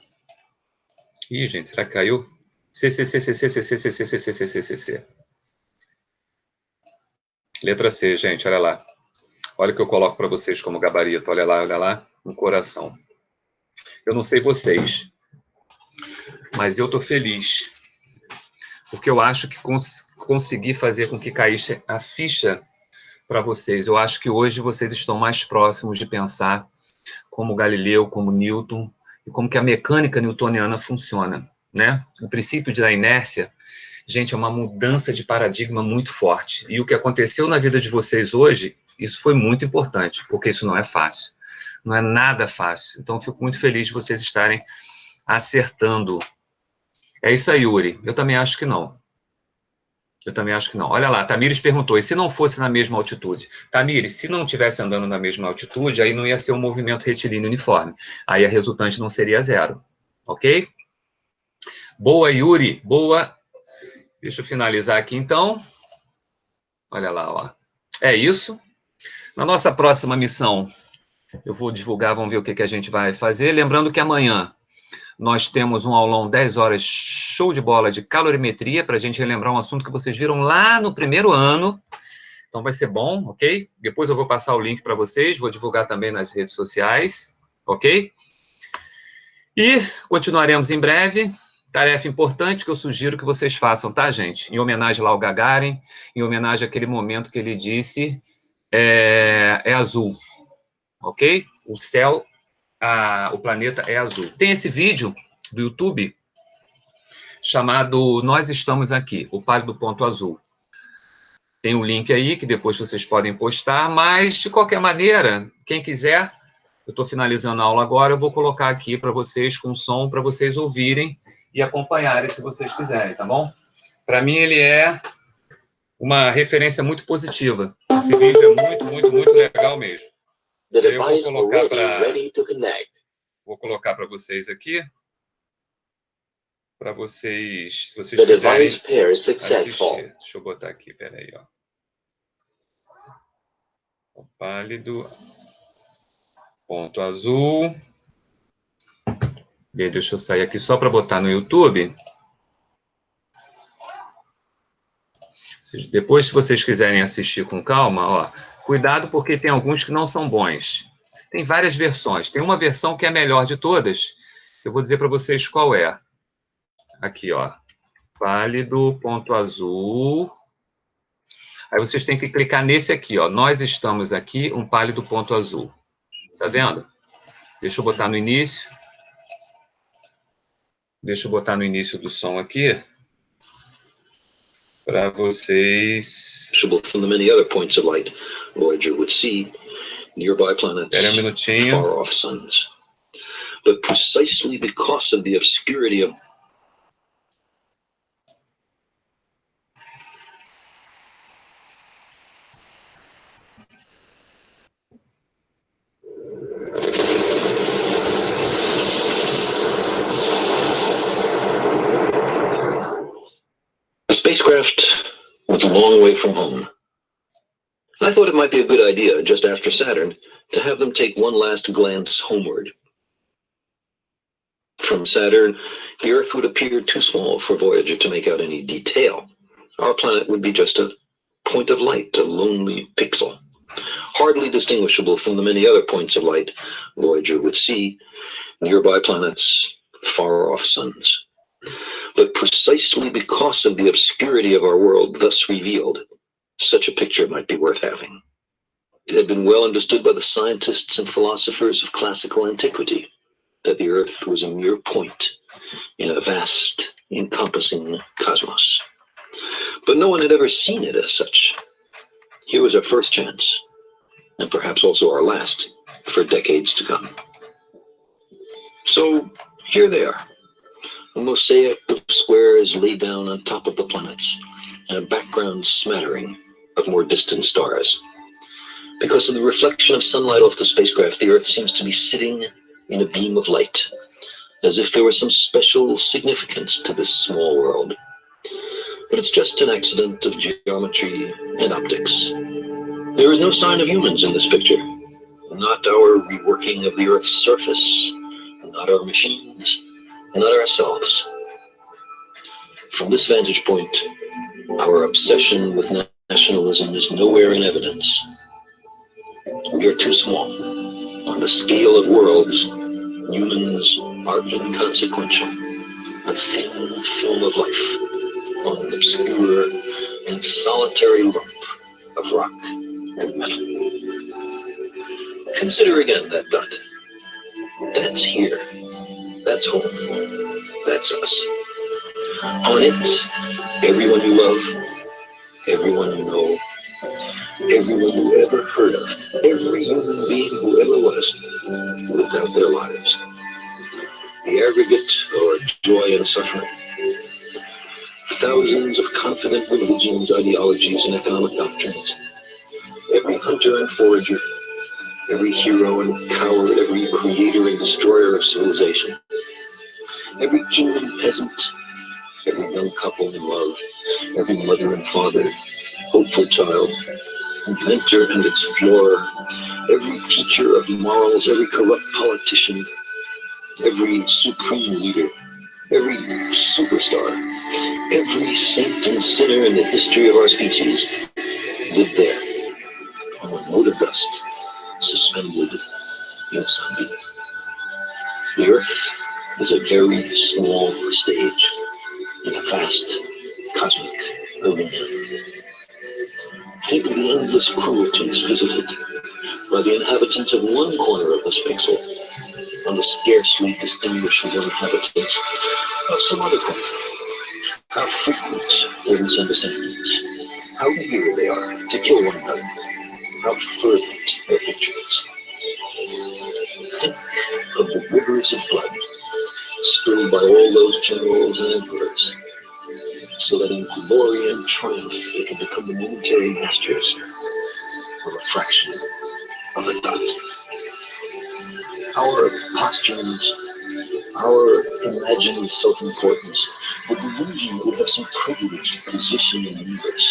Ih, gente, será que caiu? C. Letra C, gente, olha lá. Olha o que eu coloco para vocês como gabarito. Olha lá, um coração. Eu não sei vocês, mas eu tô feliz. Porque eu acho que consegui fazer com que caísse a ficha para vocês. Eu acho que hoje vocês estão mais próximos de pensar como Galileu, como Newton, e como que a mecânica newtoniana funciona, né? O princípio da inércia, gente, é uma mudança de paradigma muito forte. E o que aconteceu na vida de vocês hoje, isso foi muito importante, porque isso não é fácil. Não é nada fácil. Então, eu fico muito feliz de vocês estarem acertando. É isso aí, Yuri. Eu também acho que não. Olha lá, Tamires perguntou, e se não fosse na mesma altitude? Tamires, se não estivesse andando na mesma altitude, aí não ia ser um movimento retilíneo uniforme. Aí a resultante não seria zero. Ok? Boa, Yuri. Boa. Deixa eu finalizar aqui, então. Olha lá, ó. É isso. Na nossa próxima missão, eu vou divulgar, vamos ver o que a gente vai fazer. Lembrando que amanhã nós temos um aulão 10 horas show de bola de calorimetria, para a gente relembrar um assunto que vocês viram lá no primeiro ano. Então vai ser bom, ok? Depois eu vou passar o link para vocês, vou divulgar também nas redes sociais, ok? E continuaremos em breve. Tarefa importante que eu sugiro que vocês façam, tá, gente? Em homenagem lá ao Gagarin, em homenagem àquele momento que ele disse, é azul, ok? O céu, o planeta é azul. Tem esse vídeo do YouTube chamado Nós Estamos Aqui, o pálido ponto azul. Tem um link aí que depois vocês podem postar, mas, de qualquer maneira, quem quiser, eu estou finalizando a aula agora, eu vou colocar aqui para vocês com som, para vocês ouvirem e acompanharem, se vocês quiserem, tá bom? Para mim, ele é uma referência muito positiva. Esse vídeo é muito, muito, muito legal mesmo. Eu vou colocar para vocês aqui, para vocês, se vocês quiserem assistir. Deixa eu botar aqui, peraí, ó. O pálido ponto azul. E aí, deixa eu sair aqui só para botar no YouTube. Depois, se vocês quiserem assistir com calma, ó, cuidado porque tem alguns que não são bons. Tem várias versões. Tem uma versão que é a melhor de todas. Eu vou dizer para vocês qual é. Aqui, ó. Pálido, ponto azul. Aí vocês têm que clicar nesse aqui, ó. Nós estamos aqui, um pálido ponto azul. Tá vendo? Deixa eu botar no início. Deixa eu botar no início do som aqui. Para vocês. From the many other points of light, Voyager would see nearby planets, Espera um minutinho. far-off suns. But precisely because of the obscurity of a spacecraft was a long way from home. I thought it might be a good idea, just after Saturn, to have them take one last glance homeward. From Saturn, the Earth would appear too small for Voyager to make out any detail. Our planet would be just a point of light, a lonely pixel, hardly distinguishable from the many other points of light Voyager would see, nearby planets, far-off suns. But precisely because of the obscurity of our world thus revealed, such a picture might be worth having. It had been well understood by the scientists and philosophers of classical antiquity that the Earth was a mere point in a vast, encompassing cosmos. But no one had ever seen it as such. Here was our first chance, and perhaps also our last, for decades to come. So here they are, a mosaic of squares laid down on top of the planets, and a background smattering of more distant stars. Because of the reflection of sunlight off the spacecraft, the Earth seems to be sitting in a beam of light, as if there were some special significance to this small world. But it's just an accident of geometry and optics. There is no sign of humans in this picture, not our reworking of the Earth's surface, not our machines, not ourselves. From this vantage point, our obsession with nationalism is nowhere in evidence. We are too small. On the scale of worlds, humans are inconsequential. A thin film of life on an obscure and solitary lump of rock and metal. Consider again that dot. That's here. That's home. That's us. On it, everyone you love, everyone you know, everyone you ever heard of, every human being who ever was, lived out their lives. The aggregate of joy and suffering. Thousands of confident religions, ideologies, and economic doctrines. Every hunter and forager, every hero and coward, every creator and destroyer of civilization. Every king and peasant, every young couple in love, every mother and father, hopeful child, inventor and explorer, every teacher of morals, every corrupt politician, every supreme leader, every superstar, every saint and sinner in the history of our species lived there, on a mote of dust, suspended in a sunbeam. The Earth is a very small stage in a vast cosmic arena. Think of the endless cruelties visited by the inhabitants of one corner of this pixel on the scarcely distinguishable inhabitants of some other corner. How frequent their misunderstandings, how eager they are to kill one another, how fervent their hatreds. Think of the rivers of blood spilled by all those generals and emperors, so that in glory and triumph they can become the momentary masters of a fraction of a dot. Our postures, our imagined self-importance, the delusion that we have some privileged position in the universe,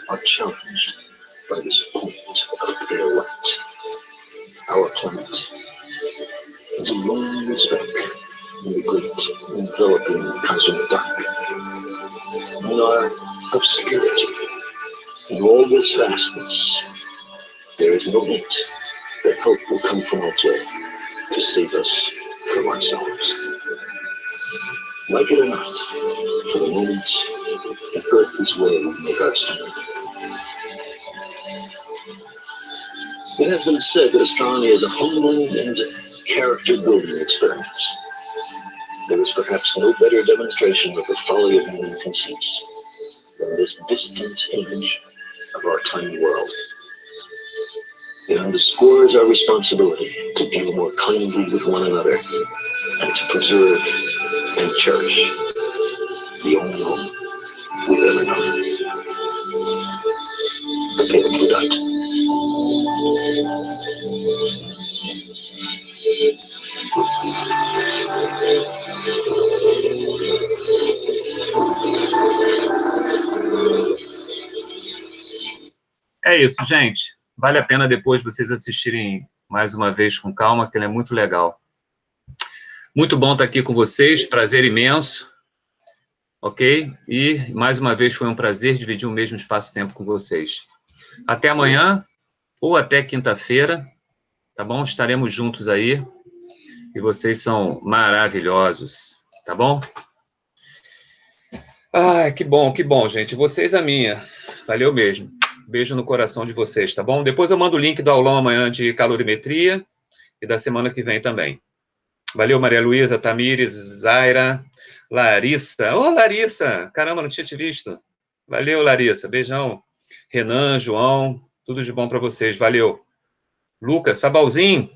are challenged by this point of pale light. Our planet is a lonely speck in the great enveloping cosmic dark. In our obscurity, in all this vastness, there is no hint that help will come from elsewhere to save us from ourselves. Like it or not, for the moment, the earth is where we make our stand. It has been said that astronomy is a humbling and character-building experiment. There is perhaps no better demonstration of the folly of human conceits than this distant image of our tiny world. It underscores our responsibility to deal more kindly with one another and to preserve and cherish the only home we've ever known. The Caleb Product. É isso, gente. Vale a pena depois vocês assistirem mais uma vez com calma, que ele é muito legal. Muito bom estar aqui com vocês, prazer imenso, ok? E, mais uma vez, foi um prazer dividir o mesmo espaço-tempo com vocês. Até amanhã, ou até quinta-feira, tá bom? Estaremos juntos aí, e vocês são maravilhosos, tá bom? Ah, que bom, gente. Vocês a minha. Valeu mesmo. Beijo no coração de vocês, tá bom? Depois eu mando o link do aulão amanhã de calorimetria e da semana que vem também. Valeu, Maria Luísa, Tamires, Zaira, Larissa. Ô, Larissa! Caramba, não tinha te visto. Valeu, Larissa. Beijão. Renan, João, tudo de bom para vocês. Valeu. Lucas, Fabalzinho.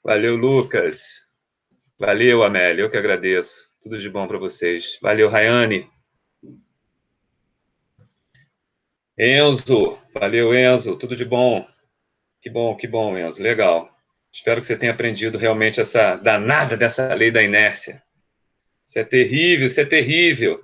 Valeu, Lucas. Valeu, Amélia. Eu que agradeço. Tudo de bom para vocês. Valeu, Rayane. Enzo. Valeu, Enzo. Tudo de bom. Que bom, Enzo. Legal. Espero que você tenha aprendido realmente essa danada dessa lei da inércia. Isso é terrível, isso é terrível.